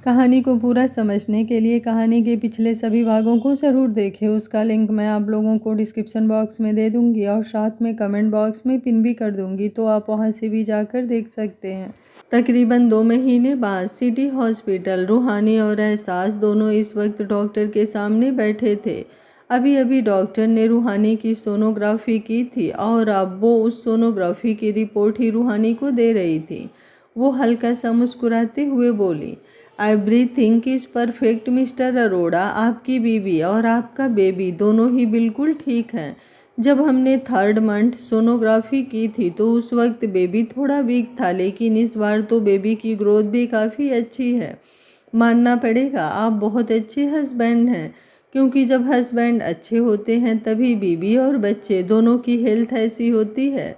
कहानी को पूरा समझने के लिए कहानी के पिछले सभी भागों को ज़रूर देखें। उसका लिंक मैं आप लोगों को डिस्क्रिप्शन बॉक्स में दे दूंगी और साथ में कमेंट बॉक्स में पिन भी कर दूंगी, तो आप वहां से भी जाकर देख सकते हैं। तकरीबन 2 महीने बाद सिटी हॉस्पिटल रूहानी और एहसास दोनों इस वक्त डॉक्टर के सामने बैठे थे। अभी अभी डॉक्टर ने रूहानी की सोनोग्राफी की थी और अब वो उस सोनोग्राफी की रिपोर्ट ही रूहानी को दे रही थी। वो हल्का सा मुस्कुराते हुए बोली, everything is perfect mister Arora. आपकी बीवी और आपका बेबी दोनों ही बिल्कुल ठीक हैं। जब हमने 3rd मंथ सोनोग्राफी की थी तो उस वक्त बेबी थोड़ा वीक था, लेकिन इस बार तो बेबी की ग्रोथ भी काफ़ी अच्छी है। मानना पड़ेगा, आप बहुत अच्छे हस्बैंड हैं, क्योंकि जब हस्बैंड अच्छे होते हैं तभी बीवी और बच्चे दोनों की हेल्थ ऐसी होती है।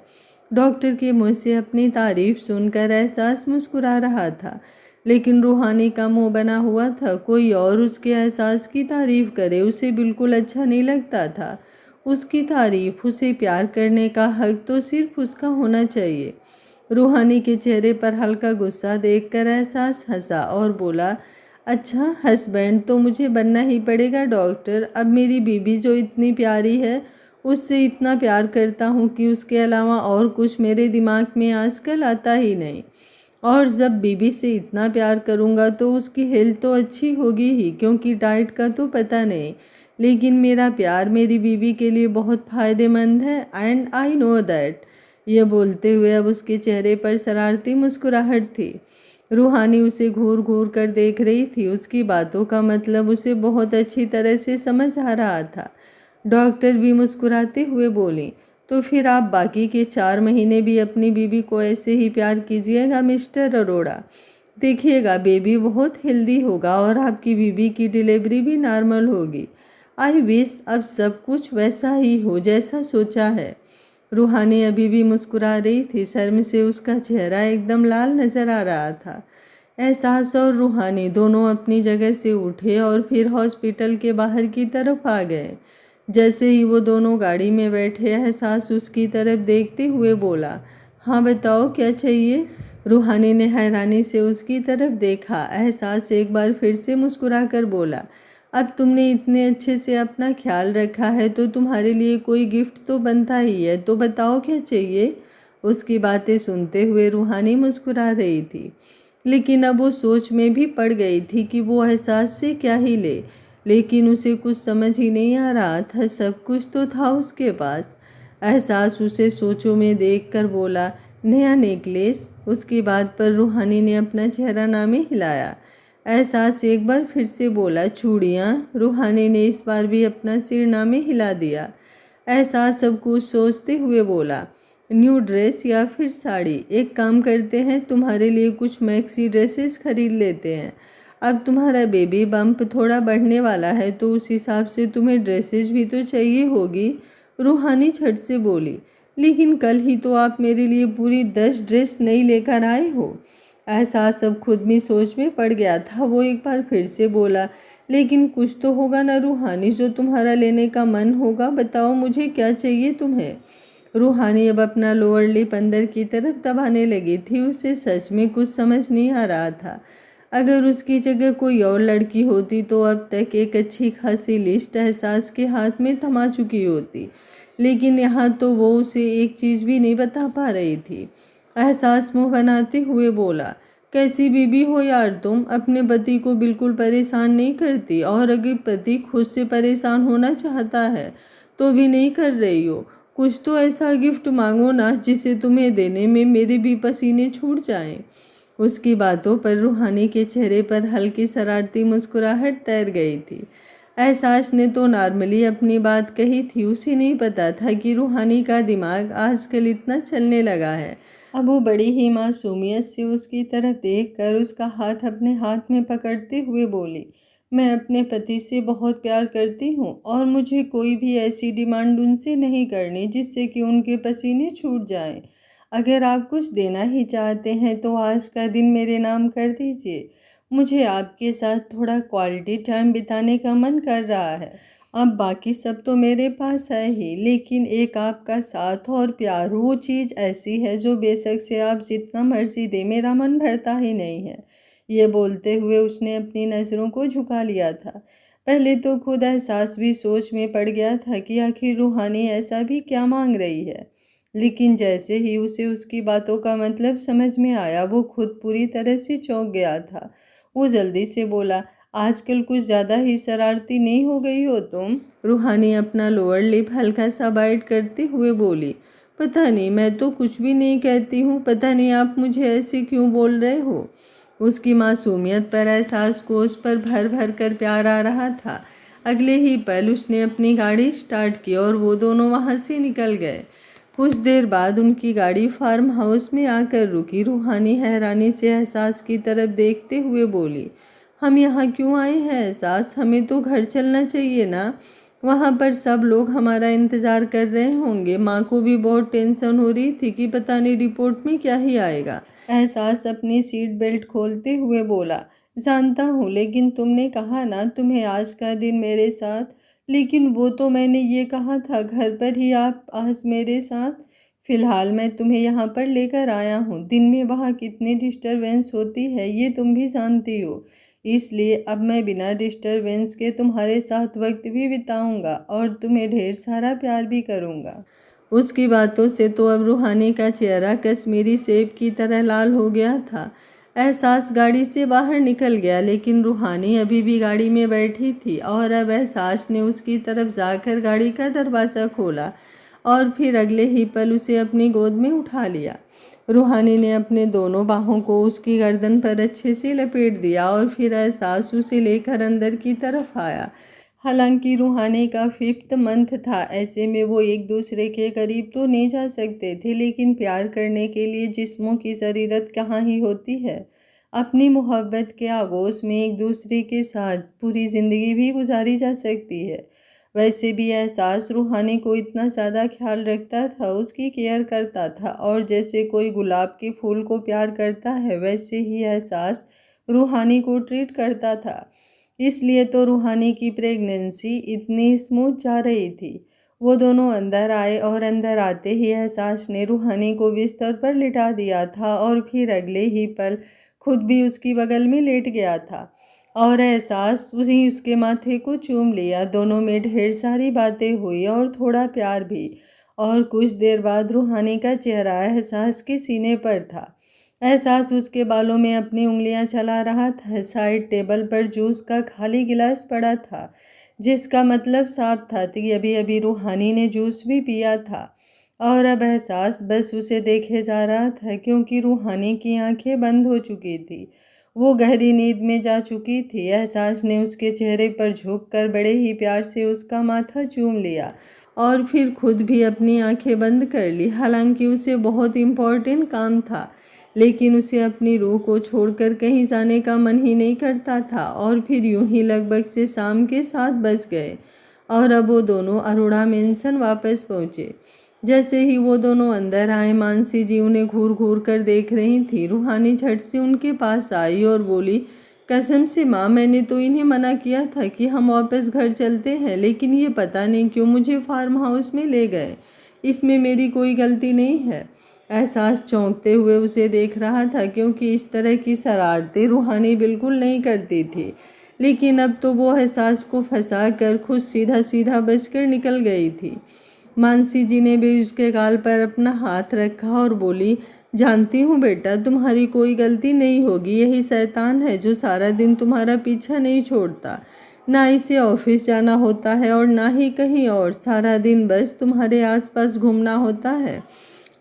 डॉक्टर के मुँह से अपनी तारीफ सुनकर एहसास मुस्कुरा रहा था, लेकिन रूहानी का मुंह बना हुआ था। कोई और उसके एहसास की तारीफ करे उसे बिल्कुल अच्छा नहीं लगता था। उसकी तारीफ, उसे प्यार करने का हक तो सिर्फ उसका होना चाहिए। रूहानी के चेहरे पर हल्का गुस्सा देखकर एहसास हंसा और बोला, अच्छा हस्बैंड तो मुझे बनना ही पड़ेगा डॉक्टर। अब मेरी बीबी जो इतनी प्यारी है, उससे इतना प्यार करता हूँ कि उसके अलावा और कुछ मेरे दिमाग में आजकल आता ही नहीं। और जब बीबी से इतना प्यार करूँगा तो उसकी हेल्थ तो अच्छी होगी ही, क्योंकि डाइट का तो पता नहीं, लेकिन मेरा प्यार मेरी बीबी के लिए बहुत फ़ायदेमंद है एंड आई नो दैट। ये बोलते हुए अब उसके चेहरे पर शरारती मुस्कुराहट थी। रूहानी उसे घूर घूर कर देख रही थी। उसकी बातों का मतलब उसे बहुत अच्छी तरह से समझ आ रहा था। डॉक्टर भी मुस्कुराते हुए बोली, तो फिर आप बाकी के 4 महीने भी अपनी बीबी को ऐसे ही प्यार कीजिएगा मिस्टर अरोड़ा। देखिएगा बेबी बहुत हेल्दी होगा और आपकी बीबी की डिलीवरी भी नॉर्मल होगी। आई विश अब सब कुछ वैसा ही हो जैसा सोचा है। रूहानी अभी भी मुस्कुरा रही थी। शर्म से उसका चेहरा एकदम लाल नजर आ रहा था। एहसास और रूहानी दोनों अपनी जगह से उठे और फिर हॉस्पिटल के बाहर की तरफ आ गए। जैसे ही वो दोनों गाड़ी में बैठे, एहसास उसकी तरफ देखते हुए बोला, हाँ बताओ क्या चाहिए। रूहानी ने हैरानी से उसकी तरफ देखा। एहसास एक बार फिर से मुस्कुरा कर बोला, अब तुमने इतने अच्छे से अपना ख्याल रखा है तो तुम्हारे लिए कोई गिफ्ट तो बनता ही है, तो बताओ क्या चाहिए। उसकी बातें सुनते हुए रूहानी मुस्कुरा रही थी, लेकिन अब वो सोच में भी पड़ गई थी कि वो एहसास से क्या ही ले। लेकिन उसे कुछ समझ ही नहीं आ रहा था। सब कुछ तो था उसके पास। एहसास उसे सोचों में देखकर बोला, नया नेकलेस। उसकी बात पर रूहानी ने अपना चेहरा ना में हिलाया। एहसास एक बार फिर से बोला, चूड़ियाँ। रूहानी ने इस बार भी अपना सिर ना में हिला दिया। एहसास सब कुछ सोचते हुए बोला, न्यू ड्रेस या फिर साड़ी। एक काम करते हैं, तुम्हारे लिए कुछ मैक्सी ड्रेसेस खरीद लेते हैं। अब तुम्हारा बेबी बम्प थोड़ा बढ़ने वाला है तो उस हिसाब से तुम्हें ड्रेसेस भी तो चाहिए होगी। रूहानी झट से बोली, लेकिन कल ही तो आप मेरे लिए पूरी 10 ड्रेस नई लेकर आए हो। एहसास अब खुद भी सोच में पड़ गया था। वो एक बार फिर से बोला, लेकिन कुछ तो होगा ना रूहानी जो तुम्हारा लेने का मन होगा। बताओ मुझे क्या चाहिए तुम्हें। रूहानी अब अपना लोअर लिप अंदर की तरफ दबाने लगी थी। उसे सच में कुछ समझ नहीं आ रहा था। अगर उसकी जगह कोई और लड़की होती तो अब तक एक अच्छी खासी लिस्ट एहसास के हाथ में थमा चुकी होती, लेकिन यहाँ तो वो उसे एक चीज़ भी नहीं बता पा रही थी। एहसास मुंह बनाते हुए बोला, कैसी बीबी हो यार तुम, अपने पति को बिल्कुल परेशान नहीं करती, और अगर पति खुद से परेशान होना चाहता है तो भी नहीं कर रही हो। कुछ तो ऐसा गिफ्ट मांगो ना जिसे तुम्हें देने में मेरे भी पसीने छूट जाएं। उसकी बातों पर रूहानी के चेहरे पर हल्की शरारती मुस्कुराहट तैर गई थी। एहसास ने तो नॉर्मली अपनी बात कही थी। उसे नहीं पता था कि रूहानी का दिमाग आजकल इतना चलने लगा है। अब वो बड़ी ही मासूमियत से उसकी तरफ देखकर उसका हाथ अपने हाथ में पकड़ते हुए बोली, मैं अपने पति से बहुत प्यार करती हूँ और मुझे कोई भी ऐसी डिमांड उनसे नहीं करनी जिससे कि उनके पसीने छूट जाएं। अगर आप कुछ देना ही चाहते हैं तो आज का दिन मेरे नाम कर दीजिए। मुझे आपके साथ थोड़ा क्वालिटी टाइम बिताने का मन कर रहा है। अब बाकी सब तो मेरे पास है ही, लेकिन एक आपका साथ और प्यार, वो चीज़ ऐसी है जो बेशक से आप जितना मर्जी दे मेरा मन भरता ही नहीं है। ये बोलते हुए उसने अपनी नज़रों को झुका लिया था। पहले तो खुद एहसास भी सोच में पड़ गया था कि आखिर रूहानी ऐसा भी क्या मांग रही है, लेकिन जैसे ही उसे उसकी बातों का मतलब समझ में आया, वो खुद पूरी तरह से चौंक गया था। वो जल्दी से बोला, आजकल कुछ ज़्यादा ही शरारती नहीं हो गई हो तुम? रूहानी अपना लोअर लिप हल्का सा बाइट करते हुए बोली, पता नहीं, मैं तो कुछ भी नहीं कहती हूँ, पता नहीं आप मुझे ऐसे क्यों बोल रहे हो। उसकी मासूमियत पर एहसास को उस पर भर भर कर प्यार आ रहा था। अगले ही पल उसने अपनी गाड़ी स्टार्ट की और वो दोनों वहाँ से निकल गए। कुछ देर बाद उनकी गाड़ी फार्म हाउस में आकर रुकी। रूहानी हैरानी से एहसास की तरफ देखते हुए बोली, हम यहाँ क्यों आए हैं एहसास? हमें तो घर चलना चाहिए ना। वहाँ पर सब लोग हमारा इंतज़ार कर रहे होंगे। माँ को भी बहुत टेंशन हो रही थी कि पता नहीं रिपोर्ट में क्या ही आएगा। एहसास अपनी सीट बेल्ट खोलते हुए बोला, जानता हूँ, लेकिन तुमने कहा ना तुम्हें आज का दिन मेरे साथ। लेकिन वो तो मैंने ये कहा था घर पर ही आप आज मेरे साथ। फिलहाल मैं तुम्हें यहाँ पर लेकर आया हूँ। दिन में वहाँ कितनी डिस्टरबेंस होती है ये तुम भी जानती हो, इसलिए अब मैं बिना डिस्टरबेंस के तुम्हारे साथ वक्त भी बिताऊंगा और तुम्हें ढेर सारा प्यार भी करूंगा। उसकी बातों से तो अब रूहानी का चेहरा कश्मीरी सेब की तरह लाल हो गया था। एहसास गाड़ी से बाहर निकल गया, लेकिन रूहानी अभी भी गाड़ी में बैठी थी और अब एहसास ने उसकी तरफ जाकर गाड़ी का दरवाज़ा खोला और फिर अगले ही पल उसे अपनी गोद में उठा लिया। रूहानी ने अपने दोनों बाहों को उसकी गर्दन पर अच्छे से लपेट दिया और फिर एहसास उसे लेकर अंदर की तरफ आया। हालांकि रूहानी का 5th मंथ था, ऐसे में वो एक दूसरे के करीब तो नहीं जा सकते थे, लेकिन प्यार करने के लिए जिस्मों की ज़रूरत कहाँ ही होती है। अपनी मोहब्बत के आगोश में एक दूसरे के साथ पूरी ज़िंदगी भी गुजारी जा सकती है। वैसे भी एहसास रूहानी को इतना ज़्यादा ख्याल रखता था, उसकी केयर करता था, और जैसे कोई गुलाब के फूल को प्यार करता है वैसे ही एहसास रूहानी को ट्रीट करता था। इसलिए तो रूहानी की प्रेगनेंसी इतनी स्मूथ जा रही थी। वो दोनों अंदर आए और अंदर आते ही एहसास ने रूहानी को बिस्तर पर लिटा दिया था और फिर अगले ही पल खुद भी उसकी बगल में लेट गया था और एहसास उसी उसके माथे को चूम लिया। दोनों में ढेर सारी बातें हुई और थोड़ा प्यार भी, और कुछ देर बाद रूहानी का चेहरा एहसास के सीने पर था। एहसास उसके बालों में अपनी उंगलियां चला रहा था। साइड टेबल पर जूस का खाली गिलास पड़ा था, जिसका मतलब साफ था कि अभी अभी रूहानी ने जूस भी पिया था और अब एहसास बस उसे देखे जा रहा था, क्योंकि रूहानी की आंखें बंद हो चुकी थी। वो गहरी नींद में जा चुकी थी। एहसास ने उसके चेहरे पर झुककर बड़े ही प्यार से उसका माथा चूम लिया और फिर खुद भी अपनी आंखें बंद कर ली। हालांकि उसे बहुत इम्पोर्टेंट काम था, लेकिन उसे अपनी रूह को छोड़कर कहीं जाने का मन ही नहीं करता था। और फिर यूं ही लगभग से शाम के 7 बज गए और अब वो दोनों अरोड़ा मेंशन वापस पहुँचे। जैसे ही वो दोनों अंदर आए, मानसी जी उन्हें घूर घूर कर देख रही थी। रूहानी झट से उनके पास आई और बोली, कसम से माँ, मैंने तो इन्हें मना किया था कि हम वापस घर चलते हैं, लेकिन ये पता नहीं क्यों मुझे फार्म हाउस में ले गए। इसमें मेरी कोई गलती नहीं है। एहसास चौंकते हुए उसे देख रहा था, क्योंकि इस तरह की शरारतें रूहानी बिल्कुल नहीं करती थी। लेकिन अब तो वो एहसास को फंसा कर खुद सीधा सीधा बचकर निकल गई थी। मानसी जी ने भी उसके गाल पर अपना हाथ रखा और बोली, जानती हूँ बेटा, तुम्हारी कोई गलती नहीं होगी। यही शैतान है जो सारा दिन तुम्हारा पीछा नहीं छोड़ता। ना इसे ऑफिस जाना होता है और ना ही कहीं और, सारा दिन बस तुम्हारे आसपास घूमना होता है।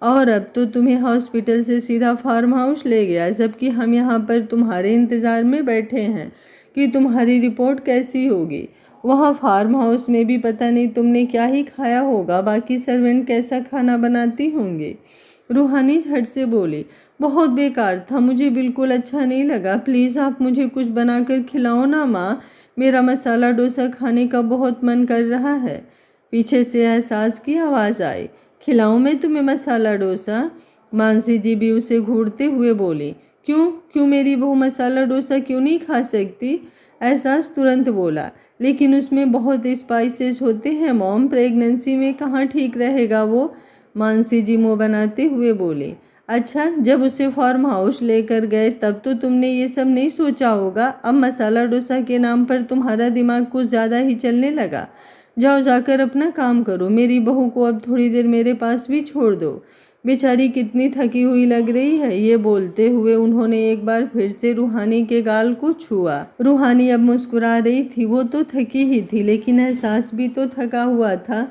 और अब तो तुम्हें हॉस्पिटल से सीधा फार्म हाउस ले गया, जबकि हम यहाँ पर तुम्हारे इंतज़ार में बैठे हैं कि तुम्हारी रिपोर्ट कैसी होगी। वहाँ फार्म हाउस में भी पता नहीं तुमने क्या ही खाया होगा, बाकी सर्वेंट कैसा खाना बनाती होंगे। रूहानी झट से बोली, बहुत बेकार था, मुझे बिल्कुल अच्छा नहीं लगा। प्लीज़ आप मुझे कुछ बनाकर खिलाओ ना माँ, मेरा मसाला डोसा खाने का बहुत मन कर रहा है। पीछे से एहसास की आवाज़ आई, खिलाऊं मैं तुम्हें मसाला डोसा? मानसी जी भी उसे घूरते हुए बोली, क्यों क्यों मेरी बहू मसाला डोसा क्यों नहीं खा सकती? एहसास तुरंत बोला, लेकिन उसमें बहुत स्पाइसेस होते हैं मॉम, प्रेगनेंसी में कहाँ ठीक रहेगा वो। मानसी जी मुँह बनाते हुए बोली, अच्छा, जब उसे फार्म हाउस लेकर गए तब तो तुमने ये सब नहीं सोचा होगा। अब मसाला डोसा के नाम पर तुम्हारा दिमाग कुछ ज़्यादा ही चलने लगा। जाओ जाकर अपना काम करो, मेरी बहू को अब थोड़ी देर मेरे पास भी छोड़ दो। बेचारी कितनी थकी हुई लग रही है। ये बोलते हुए उन्होंने एक बार फिर से रूहानी के गाल को छुआ। रूहानी अब मुस्कुरा रही थी। वो तो थकी ही थी, लेकिन एहसास भी तो थका हुआ था।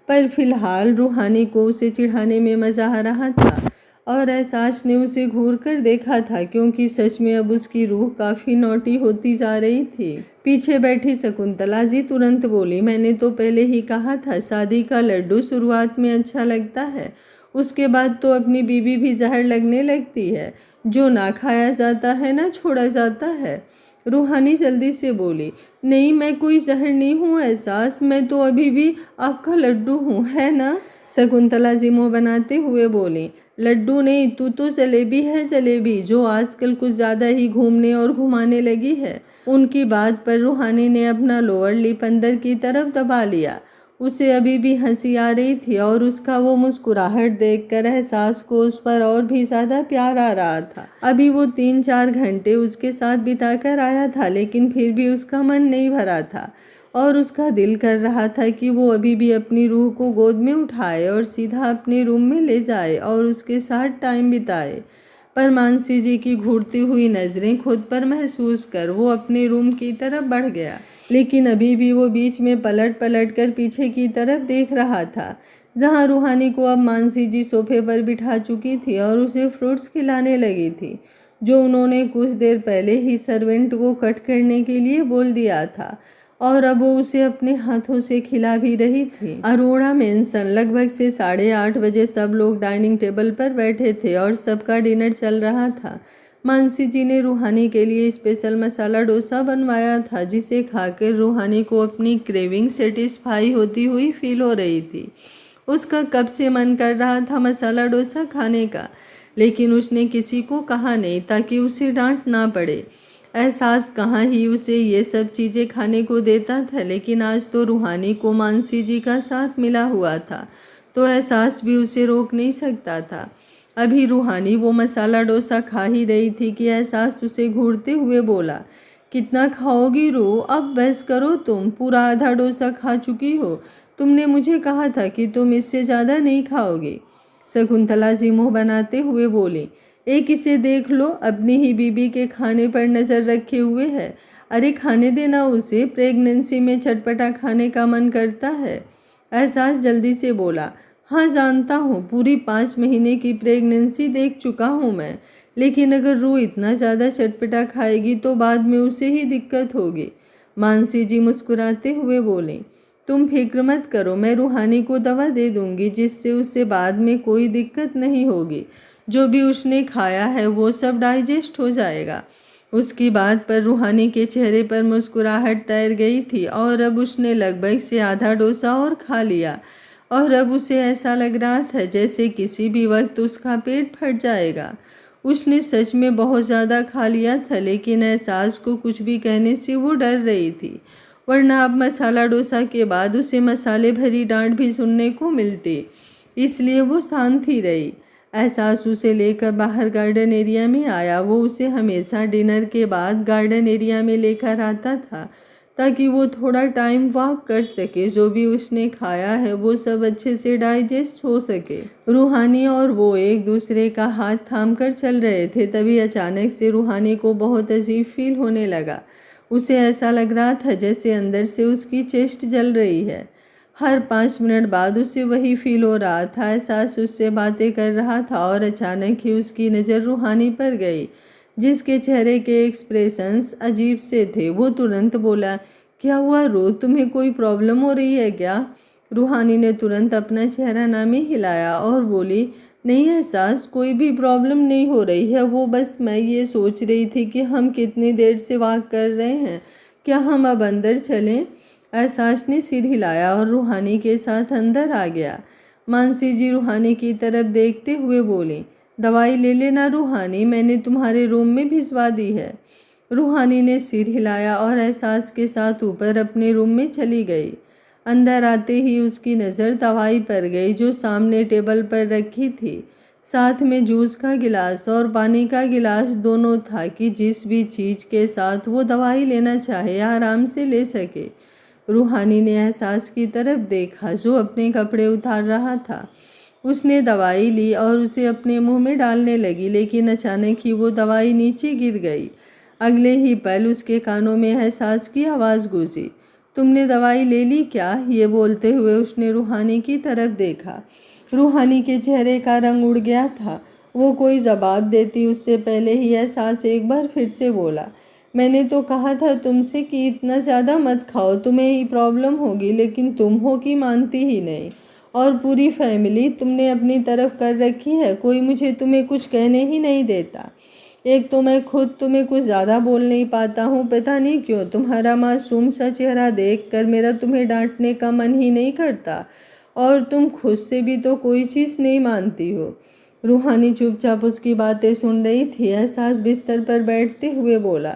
पर फिलहाल रूहानी को उसे चिढ़ाने में मज़ा आ रहा था और एहसास ने उसे घूर कर देखा था, क्योंकि सच में अब उसकी रूह काफ़ी नौटी होती जा रही थी। पीछे बैठी शकुंतला जी तुरंत बोली, मैंने तो पहले ही कहा था शादी का लड्डू शुरुआत में अच्छा लगता है, उसके बाद तो अपनी बीवी भी जहर लगने लगती है। जो ना खाया जाता है ना छोड़ा जाता है। रूहानी जल्दी से बोली, नहीं मैं कोई जहर नहीं हूँ एहसास, मैं तो अभी भी आपका लड्डू हूँ, है ना। शकुंतला जी मुँह बनाते हुए बोली, लड्डू नहीं, तू तो जलेबी है, जलेबी जो आजकल कुछ ज़्यादा ही घूमने और घुमाने लगी है। उनकी बात पर रूहानी ने अपना लोअर लिप अंदर की तरफ दबा लिया। उसे अभी भी हंसी आ रही थी और उसका वो मुस्कुराहट देखकर एहसास को उस पर और भी ज़्यादा प्यार आ रहा था। अभी वो 3-4 घंटे उसके साथ बिताकर आया था, लेकिन फिर भी उसका मन नहीं भरा था और उसका दिल कर रहा था कि वो अभी भी अपनी रूह को गोद में उठाए और सीधा अपने रूम में ले जाए और उसके साथ टाइम बिताए। पर मानसी जी की घूरती हुई नज़रें खुद पर महसूस कर वो अपने रूम की तरफ बढ़ गया, लेकिन अभी भी वो बीच में पलट पलट कर पीछे की तरफ देख रहा था, जहाँ रूहानी को अब मानसी जी सोफे पर बिठा चुकी थी और उसे फ्रूट्स खिलाने लगी थी, जो उन्होंने कुछ देर पहले ही सर्वेंट को कट करने के लिए बोल दिया था, और अब वो उसे अपने हाथों से खिला भी रही थी। अरोड़ा मेंशन लगभग से 8:30 बजे सब लोग डाइनिंग टेबल पर बैठे थे और सबका डिनर चल रहा था। मानसी जी ने रूहानी के लिए स्पेशल मसाला डोसा बनवाया था, जिसे खाकर रूहानी को अपनी क्रेविंग सेटिस्फाई होती हुई फील हो रही थी। उसका कब से मन कर रहा था मसाला डोसा खाने का, लेकिन उसने किसी को कहा नहीं ताकि उसे डांट ना पड़े। एहसास कहाँ ही उसे ये सब चीज़ें खाने को देता था, लेकिन आज तो रूहानी को मानसी जी का साथ मिला हुआ था, तो एहसास भी उसे रोक नहीं सकता था। अभी रूहानी वो मसाला डोसा खा ही रही थी कि एहसास उसे घूरते हुए बोला, कितना खाओगी रूह, अब बस करो, तुम पूरा आधा डोसा खा चुकी हो। तुमने मुझे कहा था कि तुम इससे ज़्यादा नहीं खाओगी। शकुंतला जी मुँह बनाते हुए बोली, एक इसे देख लो, अपनी ही बीबी के खाने पर नज़र रखे हुए है। अरे खाने देना उसे, प्रेगनेंसी में चटपटा खाने का मन करता है। एहसास जल्दी से बोला, हाँ जानता हूँ, पूरी 5 महीने की प्रेगनेंसी देख चुका हूँ मैं, लेकिन अगर रूह इतना ज़्यादा चटपटा खाएगी तो बाद में उसे ही दिक्कत होगी। मानसी जी मुस्कुराते हुए बोले, तुम फिक्र मत करो, मैं रूहानी को दवा दे दूंगी जिससे उसे बाद में कोई दिक्कत नहीं होगी। जो भी उसने खाया है वो सब डाइजेस्ट हो जाएगा। उसकी बात पर रूहानी के चेहरे पर मुस्कुराहट तैर गई थी और अब उसने लगभग से आधा डोसा और खा लिया और अब उसे ऐसा लग रहा था जैसे किसी भी वक्त उसका पेट फट जाएगा। उसने सच में बहुत ज़्यादा खा लिया था, लेकिन एहसास को कुछ भी कहने से वो डर रही थी, वरना अब मसाला डोसा के बाद उसे मसाले भरी डांट भी सुनने को मिलती, इसलिए वो शांत ही रही। एहसास उसे लेकर बाहर गार्डन एरिया में आया। वो उसे हमेशा डिनर के बाद गार्डन एरिया में लेकर आता था ताकि वो थोड़ा टाइम वॉक कर सके, जो भी उसने खाया है वो सब अच्छे से डाइजेस्ट हो सके। रूहानी और वो एक दूसरे का हाथ थाम कर चल रहे थे, तभी अचानक से रूहानी को बहुत अजीब फील होने लगा। उसे ऐसा लग रहा था जैसे अंदर से उसकी चेस्ट जल रही है। हर 5 मिनट बाद उसे वही फील हो रहा था। एहसास उससे बातें कर रहा था और अचानक ही उसकी नज़र रूहानी पर गई, जिसके चेहरे के एक्सप्रेशंस अजीब से थे। वो तुरंत बोला, क्या हुआ रो, तुम्हें कोई प्रॉब्लम हो रही है क्या। रूहानी ने तुरंत अपना चेहरा नामे हिलाया और बोली, नहीं एहसास, कोई भी प्रॉब्लम नहीं हो रही है, वो बस मैं ये सोच रही थी कि हम कितनी देर से वॉक कर रहे हैं, क्या हम अब अंदर चलें। एहसास ने सिर हिलाया और रूहानी के साथ अंदर आ गया। मानसी जी रूहानी की तरफ देखते हुए बोली, दवाई ले लेना रूहानी, मैंने तुम्हारे रूम में भिजवा दी है। रूहानी ने सिर हिलाया और एहसास के साथ ऊपर अपने रूम में चली गई। अंदर आते ही उसकी नज़र दवाई पर गई जो सामने टेबल पर रखी थी। साथ में जूस का गिलास और पानी का गिलास दोनों था कि जिस भी चीज़ के साथ वो दवाई लेना चाहे आराम से ले सके। रूहानी ने एहसास की तरफ देखा जो अपने कपड़े उतार रहा था। उसने दवाई ली और उसे अपने मुंह में डालने लगी, लेकिन अचानक ही वो दवाई नीचे गिर गई। अगले ही पल उसके कानों में एहसास की आवाज़ गूंजी, तुमने दवाई ले ली क्या? ये बोलते हुए उसने रूहानी की तरफ देखा। रूहानी के चेहरे का रंग उड़ गया था। वो कोई जवाब देती उससे पहले ही एहसास एक बार फिर से बोला, मैंने तो कहा था तुमसे कि इतना ज़्यादा मत खाओ, तुम्हें ही प्रॉब्लम होगी, लेकिन तुम हो कि मानती ही नहीं। और पूरी फैमिली तुमने अपनी तरफ कर रखी है, कोई मुझे तुम्हें कुछ कहने ही नहीं देता। एक तो मैं खुद तुम्हें कुछ ज़्यादा बोल नहीं पाता हूँ, पता नहीं क्यों। तुम्हारा मासूम सा चेहरा देखकर मेरा तुम्हें डांटने का मन ही नहीं करता, और तुम खुद से भी तो कोई चीज़ नहीं मानती हो। रूहानी चुपचाप उसकी बातें सुन रही थी। एहसास बिस्तर पर बैठते हुए बोला,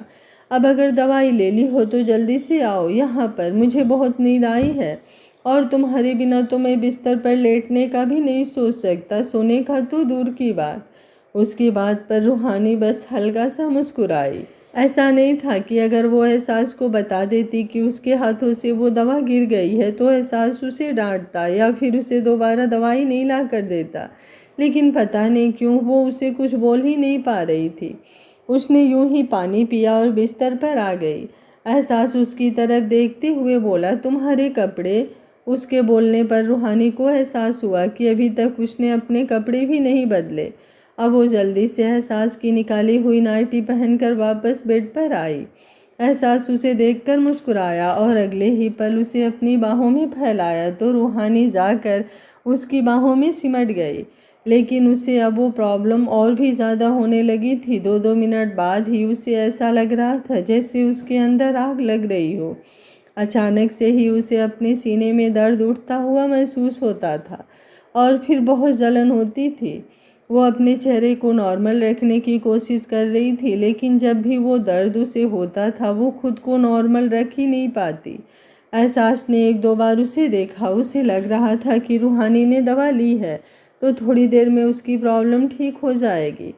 अब अगर दवाई ले ली हो तो जल्दी से आओ यहाँ पर, मुझे बहुत नींद आई है और तुम्हारे बिना तो मैं बिस्तर पर लेटने का भी नहीं सोच सकता, सोने का तो दूर की बात। उसकी बात पर रूहानी बस हल्का सा मुस्कुराई। ऐसा नहीं था कि अगर वो एहसास को बता देती कि उसके हाथों से वो दवा गिर गई है तो एहसास उसे डांटता या फिर उसे दोबारा दवाई नहीं ला कर देता, लेकिन पता नहीं क्यों वो उसे कुछ बोल ही नहीं पा रही थी। उसने यूं ही पानी पिया और बिस्तर पर आ गई। एहसास उसकी तरफ देखते हुए बोला, तुम्हारे कपड़े। उसके बोलने पर रूहानी को एहसास हुआ कि अभी तक उसने अपने कपड़े भी नहीं बदले। अब वो जल्दी से एहसास की निकाली हुई नाइटी पहनकर वापस बेड पर आई। एहसास उसे देखकर मुस्कुराया और अगले ही पल उसे अपनी बाहों में फैलाया तो रूहानी जाकर उसकी बाहों में सिमट गई। लेकिन उसे अब वो प्रॉब्लम और भी ज़्यादा होने लगी थी। 2-2 मिनट बाद ही उसे ऐसा लग रहा था जैसे उसके अंदर आग लग रही हो। अचानक से ही उसे अपने सीने में दर्द उठता हुआ महसूस होता था और फिर बहुत जलन होती थी। वो अपने चेहरे को नॉर्मल रखने की कोशिश कर रही थी, लेकिन जब भी वो दर्द उसे होता था वो खुद को नॉर्मल रख ही नहीं पाती। एहसास ने 1-2 बार उसे देखा। उसे लग रहा था कि रूहानी ने दवा ली है तो थोड़ी देर में उसकी प्रॉब्लम ठीक हो जाएगी,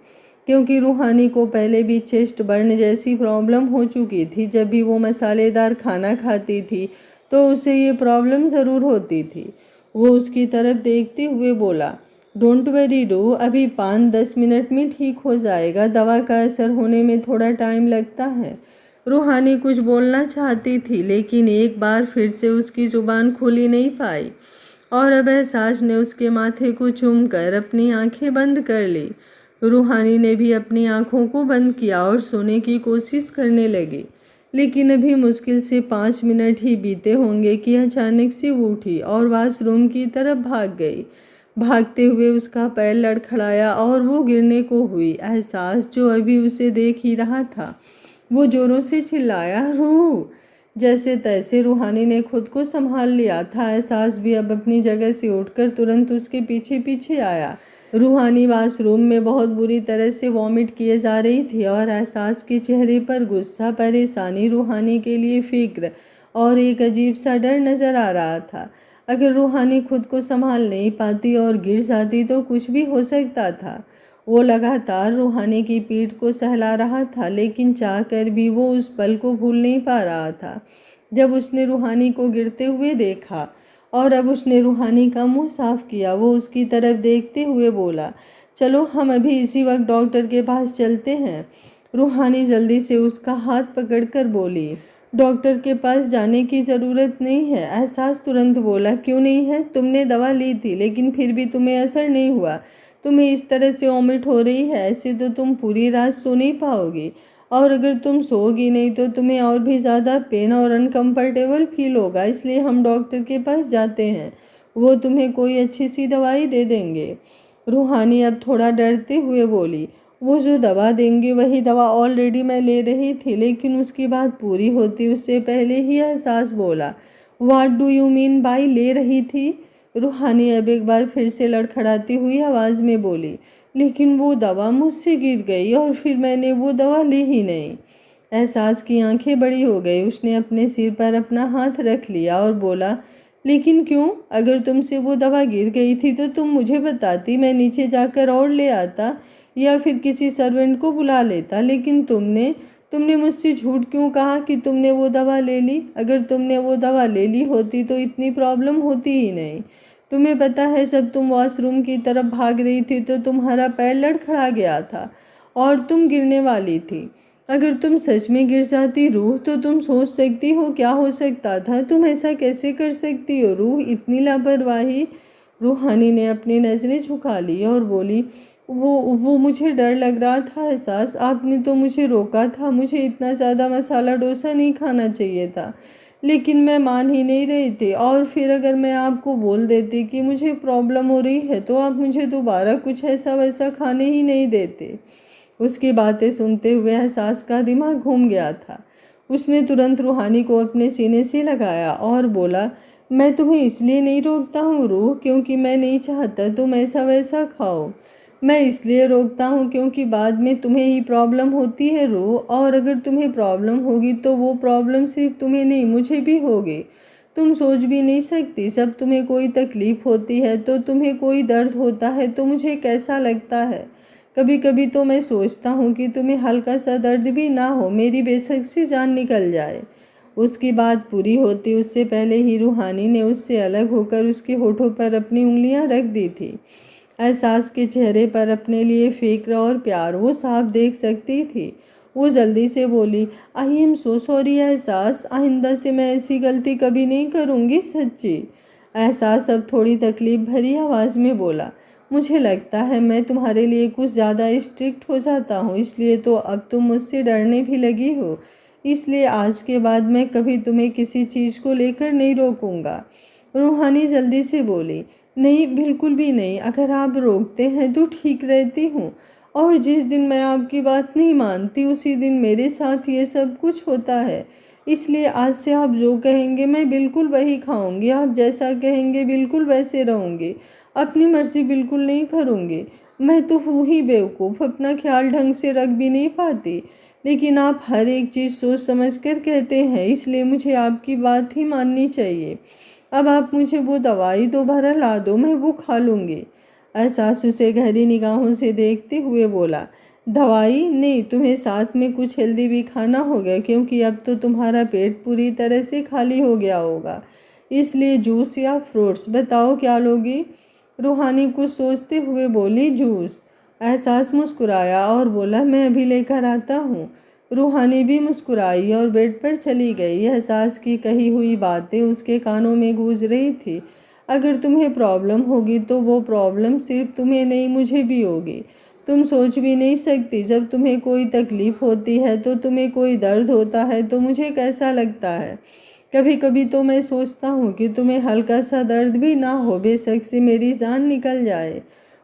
क्योंकि रूहानी को पहले भी चेस्ट बर्न जैसी प्रॉब्लम हो चुकी थी। जब भी वो मसालेदार खाना खाती थी तो उसे ये प्रॉब्लम ज़रूर होती थी। वो उसकी तरफ देखते हुए बोला, डोंट वरी रू, अभी 5-10 मिनट में ठीक हो जाएगा, दवा का असर होने में थोड़ा टाइम लगता है। रूहानी कुछ बोलना चाहती थी, लेकिन एक बार फिर से उसकी ज़ुबान खुली नहीं पाई और अब एहसास ने उसके माथे को चूमकर अपनी आंखें बंद कर ली। रूहानी ने भी अपनी आंखों को बंद किया और सोने की कोशिश करने लगी, लेकिन अभी मुश्किल से 5 मिनट ही बीते होंगे कि अचानक से वो उठी और वॉशरूम की तरफ भाग गई। भागते हुए उसका पैर लड़खड़ाया और वो गिरने को हुई। एहसास जो अभी उसे देख ही रहा था वो जोरों से चिल्लाया, रूह। जैसे तैसे रूहानी ने खुद को संभाल लिया था। एहसास भी अब अपनी जगह से उठकर तुरंत उसके पीछे पीछे आया। रूहानी वॉशरूम में बहुत बुरी तरह से वॉमिट किए जा रही थी और एहसास के चेहरे पर गुस्सा, परेशानी, रूहानी के लिए फिक्र और एक अजीब सा डर नज़र आ रहा था। अगर रूहानी खुद को संभाल नहीं पाती और गिर जाती तो कुछ भी हो सकता था। वो लगातार रूहानी की पीठ को सहला रहा था, लेकिन चाह कर भी वो उस पल को भूल नहीं पा रहा था जब उसने रूहानी को गिरते हुए देखा। और अब उसने रूहानी का मुंह साफ किया। वो उसकी तरफ देखते हुए बोला, चलो हम अभी इसी वक्त डॉक्टर के पास चलते हैं। रूहानी जल्दी से उसका हाथ पकड़कर बोली, डॉक्टर के पास जाने की ज़रूरत नहीं है। एहसास तुरंत बोला, क्यों नहीं है? तुमने दवा ली थी लेकिन फिर भी तुम्हें असर नहीं हुआ। तुम्हें इस तरह से वॉमिट हो रही है, ऐसे तो तुम पूरी रात सो नहीं पाओगी, और अगर तुम सोओगी नहीं तो तुम्हें और भी ज़्यादा पेन और अनकम्फर्टेबल फील होगा। इसलिए हम डॉक्टर के पास जाते हैं, वो तुम्हें कोई अच्छी सी दवाई दे देंगे। रूहानी अब थोड़ा डरते हुए बोली, वो जो दवा देंगे वही दवा ऑलरेडी मैं ले रही थी। लेकिन उसकी बात पूरी होती उससे पहले ही एहसास बोला, what do you mean by ले रही थी? रूहानी अब एक बार फिर से लड़खड़ाती हुई आवाज़ में बोली, लेकिन वो दवा मुझसे गिर गई और फिर मैंने वो दवा ली ही नहीं। एहसास की आंखें बड़ी हो गई। उसने अपने सिर पर अपना हाथ रख लिया और बोला, लेकिन क्यों? अगर तुमसे वो दवा गिर गई थी तो तुम मुझे बताती, मैं नीचे जाकर और ले आता या फिर किसी सर्वेंट को बुला लेता। लेकिन तुमने मुझसे झूठ क्यों कहा कि तुमने वो दवा ले ली? अगर तुमने वो दवा ले ली होती तो इतनी प्रॉब्लम होती ही नहीं। तुम्हें पता है, जब तुम वॉशरूम की तरफ भाग रही थी तो तुम्हारा पैर लड़खड़ा गया था और तुम गिरने वाली थी। अगर तुम सच में गिर जाती रूह, तो तुम सोच सकती हो क्या हो सकता था। तुम ऐसा कैसे कर सकती हो रूह, इतनी लापरवाही। रूहानी ने अपनी नज़रें झुका ली और बोली, वो मुझे डर लग रहा था एहसास, आपने तो मुझे रोका था। मुझे इतना ज़्यादा मसाला डोसा नहीं खाना चाहिए था, लेकिन मैं मान ही नहीं रही थी। और फिर अगर मैं आपको बोल देती कि मुझे प्रॉब्लम हो रही है तो आप मुझे दोबारा कुछ ऐसा वैसा खाने ही नहीं देते। उसकी बातें सुनते हुए एहसास का दिमाग घूम गया था। उसने तुरंत रूहानी को अपने सीने से लगाया और बोला, मैं तुम्हें इसलिए नहीं रोकता हूँ रूह क्योंकि मैं नहीं चाहता तुम ऐसा वैसा खाओ। मैं इसलिए रोकता हूँ क्योंकि बाद में तुम्हें ही प्रॉब्लम होती है रूह, और अगर तुम्हें प्रॉब्लम होगी तो वो प्रॉब्लम सिर्फ तुम्हें नहीं मुझे भी होगी। तुम सोच भी नहीं सकती, जब तुम्हें कोई तकलीफ़ होती है तो तुम्हें कोई दर्द होता है तो मुझे कैसा लगता है। कभी कभी तो मैं सोचता हूँ कि तुम्हें हल्का सा दर्द भी ना हो, मेरी बेशक से जान निकल जाए। उसकी बात पूरी होती उससे पहले ही रूहानी ने उससे अलग होकर उसके होठों पर अपनी उंगलियां रख दी थी। एहसास के चेहरे पर अपने लिए फिक्र और प्यार वो साफ देख सकती थी। वो जल्दी से बोली, आई एम सो सॉरी एहसास, आइंदा से मैं ऐसी गलती कभी नहीं करूँगी, सच्ची। एहसास अब थोड़ी तकलीफ भरी आवाज़ में बोला, मुझे लगता है मैं तुम्हारे लिए कुछ ज़्यादा स्ट्रिक्ट हो जाता हूँ, इसलिए तो अब तुम मुझसे डरने भी लगी हो। इसलिए आज के बाद मैं कभी तुम्हें किसी चीज़ को लेकर नहीं रोकूंगा। रूहानी जल्दी से बोली, नहीं बिल्कुल भी नहीं, अगर आप रोकते हैं तो ठीक रहती हूँ। और जिस दिन मैं आपकी बात नहीं मानती उसी दिन मेरे साथ ये सब कुछ होता है। इसलिए आज से आप जो कहेंगे मैं बिल्कुल वही खाऊंगी, आप जैसा कहेंगे बिल्कुल वैसे रहूँगी, अपनी मर्जी बिल्कुल नहीं करूँगी। मैं तो हूँ ही बेवकूफ़, अपना ख्याल ढंग से रख भी नहीं पाती। लेकिन आप हर एक चीज़ सोच समझ कर कहते हैं, इसलिए मुझे आपकी बात ही माननी चाहिए। अब आप मुझे वो दवाई दोबारा ला दो, मैं वो खा लूँगी। एहसास उसे गहरी निगाहों से देखते हुए बोला, दवाई नहीं, तुम्हें साथ में कुछ हेल्दी भी खाना होगा क्योंकि अब तो तुम्हारा पेट पूरी तरह से खाली हो गया होगा। इसलिए जूस या फ्रूट्स, बताओ क्या लोगी? रूहानी कुछ सोचते हुए बोली, जूस। एहसास मुस्कुराया और बोला, मैं अभी लेकर आता हूँ। रूहानी भी मुस्कुराई और बेड पर चली गई। एहसास की कही हुई बातें उसके कानों में गूंज रही थी। अगर तुम्हें प्रॉब्लम होगी तो वो प्रॉब्लम सिर्फ तुम्हें नहीं मुझे भी होगी। तुम सोच भी नहीं सकती, जब तुम्हें कोई तकलीफ़ होती है तो तुम्हें कोई दर्द होता है तो मुझे कैसा लगता है। कभी कभी तो मैं सोचता हूँ कि तुम्हें हल्का सा दर्द भी ना हो, बेशक से मेरी जान निकल जाए।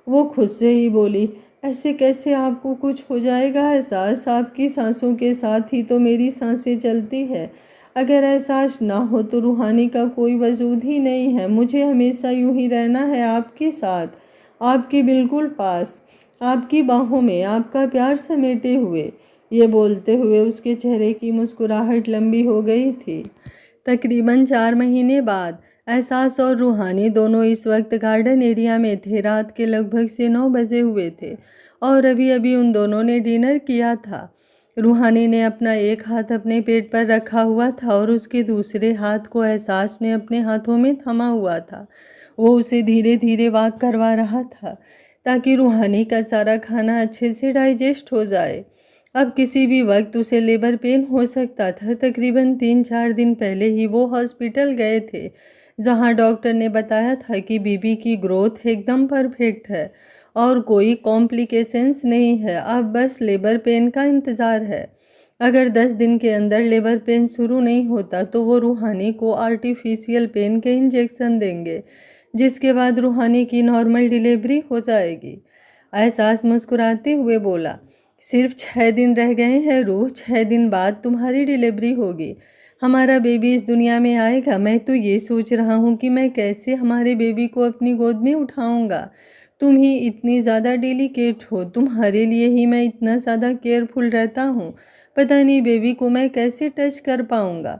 वो खुद से ही बोली, ऐसे कैसे आपको कुछ हो जाएगा एहसास, आपकी सांसों के साथ ही तो मेरी सांसें चलती है। अगर एहसास ना हो तो रूहानी का कोई वजूद ही नहीं है। मुझे हमेशा यूं ही रहना है आपके साथ, आपके बिल्कुल पास, आपकी बाहों में, आपका प्यार समेटे हुए। ये बोलते हुए उसके चेहरे की मुस्कुराहट लंबी हो गई थी। तकरीबन 4 महीने बाद एहसास और रूहानी दोनों इस वक्त गार्डन एरिया में थे। रात के लगभग से 9 बजे हुए थे और अभी अभी उन दोनों ने डिनर किया था। रूहानी ने अपना एक हाथ अपने पेट पर रखा हुआ था और उसके दूसरे हाथ को एहसास ने अपने हाथों में थमा हुआ था। वो उसे धीरे धीरे वॉक करवा रहा था ताकि रूहानी का सारा खाना अच्छे से डाइजेस्ट हो जाए। अब किसी भी वक्त उसे लेबर पेन हो सकता था। तकरीबन 3-4 दिन पहले ही वो हॉस्पिटल गए थे जहां डॉक्टर ने बताया था कि बीबी की ग्रोथ एकदम परफेक्ट है और कोई कॉम्प्लिकेशंस नहीं है, अब बस लेबर पेन का इंतज़ार है। अगर 10 दिन के अंदर लेबर पेन शुरू नहीं होता तो वो रूहानी को आर्टिफिशियल पेन के इंजेक्शन देंगे, जिसके बाद रूहानी की नॉर्मल डिलीवरी हो जाएगी। एहसास मुस्कुराते हुए बोला, सिर्फ 6 दिन रह गए हैं रूह, 6 दिन बाद तुम्हारी डिलीवरी होगी, हमारा बेबी इस दुनिया में आएगा। मैं तो ये सोच रहा हूँ कि मैं कैसे हमारे बेबी को अपनी गोद में उठाऊँगा। तुम ही इतनी ज़्यादा डेलिकेट हो, तुम्हारे लिए ही मैं इतना ज़्यादा केयरफुल रहता हूँ। पता नहीं बेबी को मैं कैसे टच कर पाऊँगा,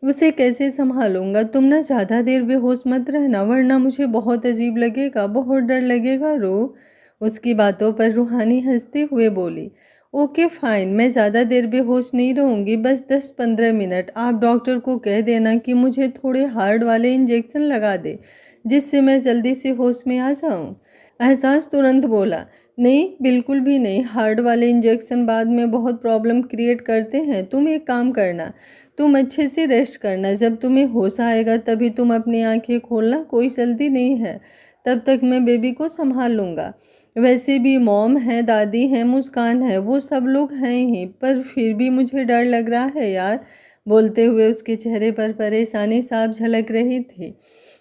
उसे कैसे संभालूँगा। तुम ना ज़्यादा देर बेहोश मत रहना, वरना मुझे बहुत अजीब लगेगा, बहुत डर लगेगा। रो उसकी बातों पर रूहानी हंसते हुए बोली, ओके फाइन, मैं ज़्यादा देर बेहोश नहीं रहूँगी, बस 10-15 मिनट। आप डॉक्टर को कह देना कि मुझे थोड़े हार्ड वाले इंजेक्शन लगा दे, जिससे मैं जल्दी से होश में आ जाऊँ। एहसास तुरंत बोला, नहीं बिल्कुल भी नहीं, हार्ड वाले इंजेक्शन बाद में बहुत प्रॉब्लम क्रिएट करते हैं। तुम एक काम करना, तुम अच्छे से रेस्ट करना, जब तुम्हें होश आएगा तभी तुम अपनी आंखें खोलना, कोई जल्दी नहीं है, तब तक मैं बेबी को संभाल लूँगा। वैसे भी मॉम है, दादी हैं, मुस्कान है, वो सब लोग हैं ही, पर फिर भी मुझे डर लग रहा है यार। बोलते हुए उसके चेहरे पर परेशानी साफ झलक रही थी।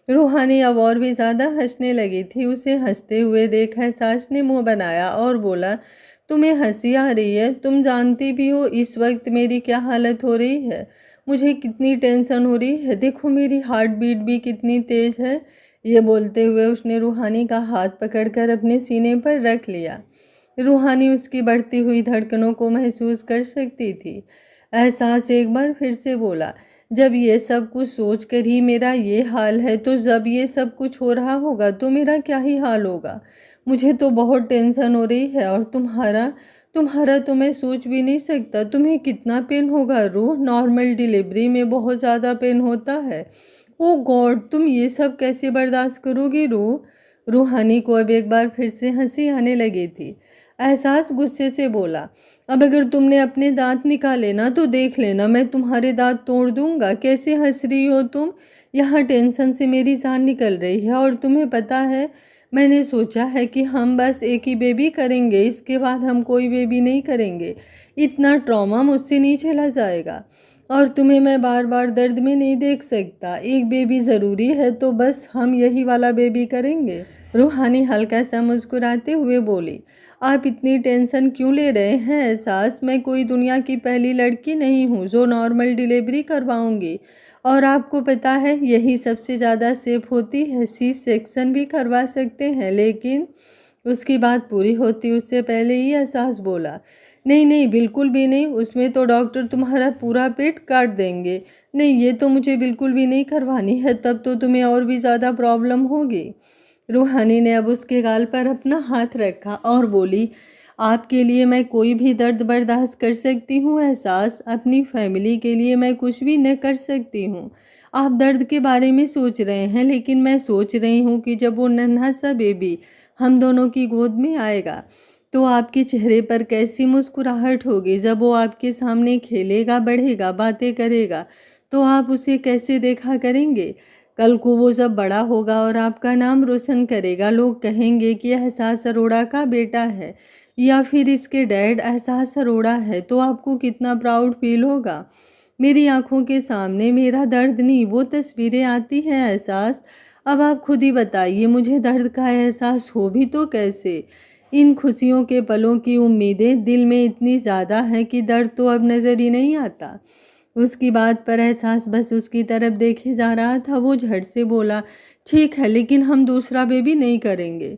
रूहानी अब और भी ज़्यादा हंसने लगी थी। उसे हंसते हुए देख एहसास ने मुंह बनाया और बोला, तुम्हें हंसी आ रही है? तुम जानती भी हो इस वक्त मेरी क्या हालत हो रही है, मुझे कितनी टेंशन हो रही है, देखो मेरी हार्ट बीट भी कितनी तेज़ है। ये बोलते हुए उसने रूहानी का हाथ पकड़कर अपने सीने पर रख लिया। रूहानी उसकी बढ़ती हुई धड़कनों को महसूस कर सकती थी। एहसास एक बार फिर से बोला, जब ये सब कुछ सोच कर ही मेरा ये हाल है, तो जब ये सब कुछ हो रहा होगा तो मेरा क्या ही हाल होगा। मुझे तो बहुत टेंशन हो रही है, और तुम्हारा तुम्हारा तो मैं सोच भी नहीं सकता। तुम्हें कितना पेन होगा रूह? नॉर्मल डिलीवरी में बहुत ज़्यादा पेन होता है। ओ गॉड, तुम ये सब कैसे बर्दाश्त करोगी रूह? रूहानी को अब एक बार फिर से हंसी आने लगी थी। एहसास गुस्से से बोला, अब अगर तुमने अपने दांत निकाले ना तो देख लेना, मैं तुम्हारे दांत तोड़ दूंगा। कैसे हंस रही हो तुम? यहाँ टेंशन से मेरी जान निकल रही है, और तुम्हें पता है मैंने सोचा है कि हम बस एक ही बेबी करेंगे, इसके बाद हम कोई बेबी नहीं करेंगे। इतना ट्रॉमा मुझसे नहीं झेला जाएगा, और तुम्हें मैं बार बार दर्द में नहीं देख सकता। एक बेबी ज़रूरी है, तो बस हम यही वाला बेबी करेंगे। रूहानी हल्का सा मुस्कुराते हुए बोली, आप इतनी टेंशन क्यों ले रहे हैं एहसास? मैं कोई दुनिया की पहली लड़की नहीं हूँ जो नॉर्मल डिलीवरी करवाऊँगी, और आपको पता है यही सबसे ज़्यादा सेफ होती है। सी सेक्शन भी करवा सकते हैं, लेकिन उसकी बात पूरी होती उससे पहले ही एहसास बोला, नहीं नहीं बिल्कुल भी नहीं, उसमें तो डॉक्टर तुम्हारा पूरा पेट काट देंगे। नहीं, ये तो मुझे बिल्कुल भी नहीं करवानी है, तब तो तुम्हें और भी ज़्यादा प्रॉब्लम होगी। रूहानी ने अब उसके गाल पर अपना हाथ रखा और बोली, आपके लिए मैं कोई भी दर्द बर्दाश्त कर सकती हूँ एहसास, अपनी फैमिली के लिए मैं कुछ भी न कर सकती हूँ। आप दर्द के बारे में सोच रहे हैं, लेकिन मैं सोच रही हूँ कि जब वो नन्हा सा बेबी हम दोनों की गोद में आएगा तो आपके चेहरे पर कैसी मुस्कुराहट होगी। जब वो आपके सामने खेलेगा, बढ़ेगा, बातें करेगा, तो आप उसे कैसे देखा करेंगे। कल को वो जब बड़ा होगा और आपका नाम रोशन करेगा, लोग कहेंगे कि एहसास अरोड़ा का बेटा है, या फिर इसके डैड एहसास अरोड़ा है, तो आपको कितना प्राउड फील होगा। मेरी आंखों के सामने मेरा दर्द नहीं, वो तस्वीरें आती हैं एहसास। अब आप खुद ही बताइए, मुझे दर्द का एहसास हो भी तो कैसे। इन खुशियों के पलों की उम्मीदें दिल में इतनी ज़्यादा हैं कि दर्द तो अब नज़र ही नहीं आता। उसकी बात पर एहसास बस उसकी तरफ देखे जा रहा था। वो झट से बोला, ठीक है, लेकिन हम दूसरा बेबी नहीं करेंगे।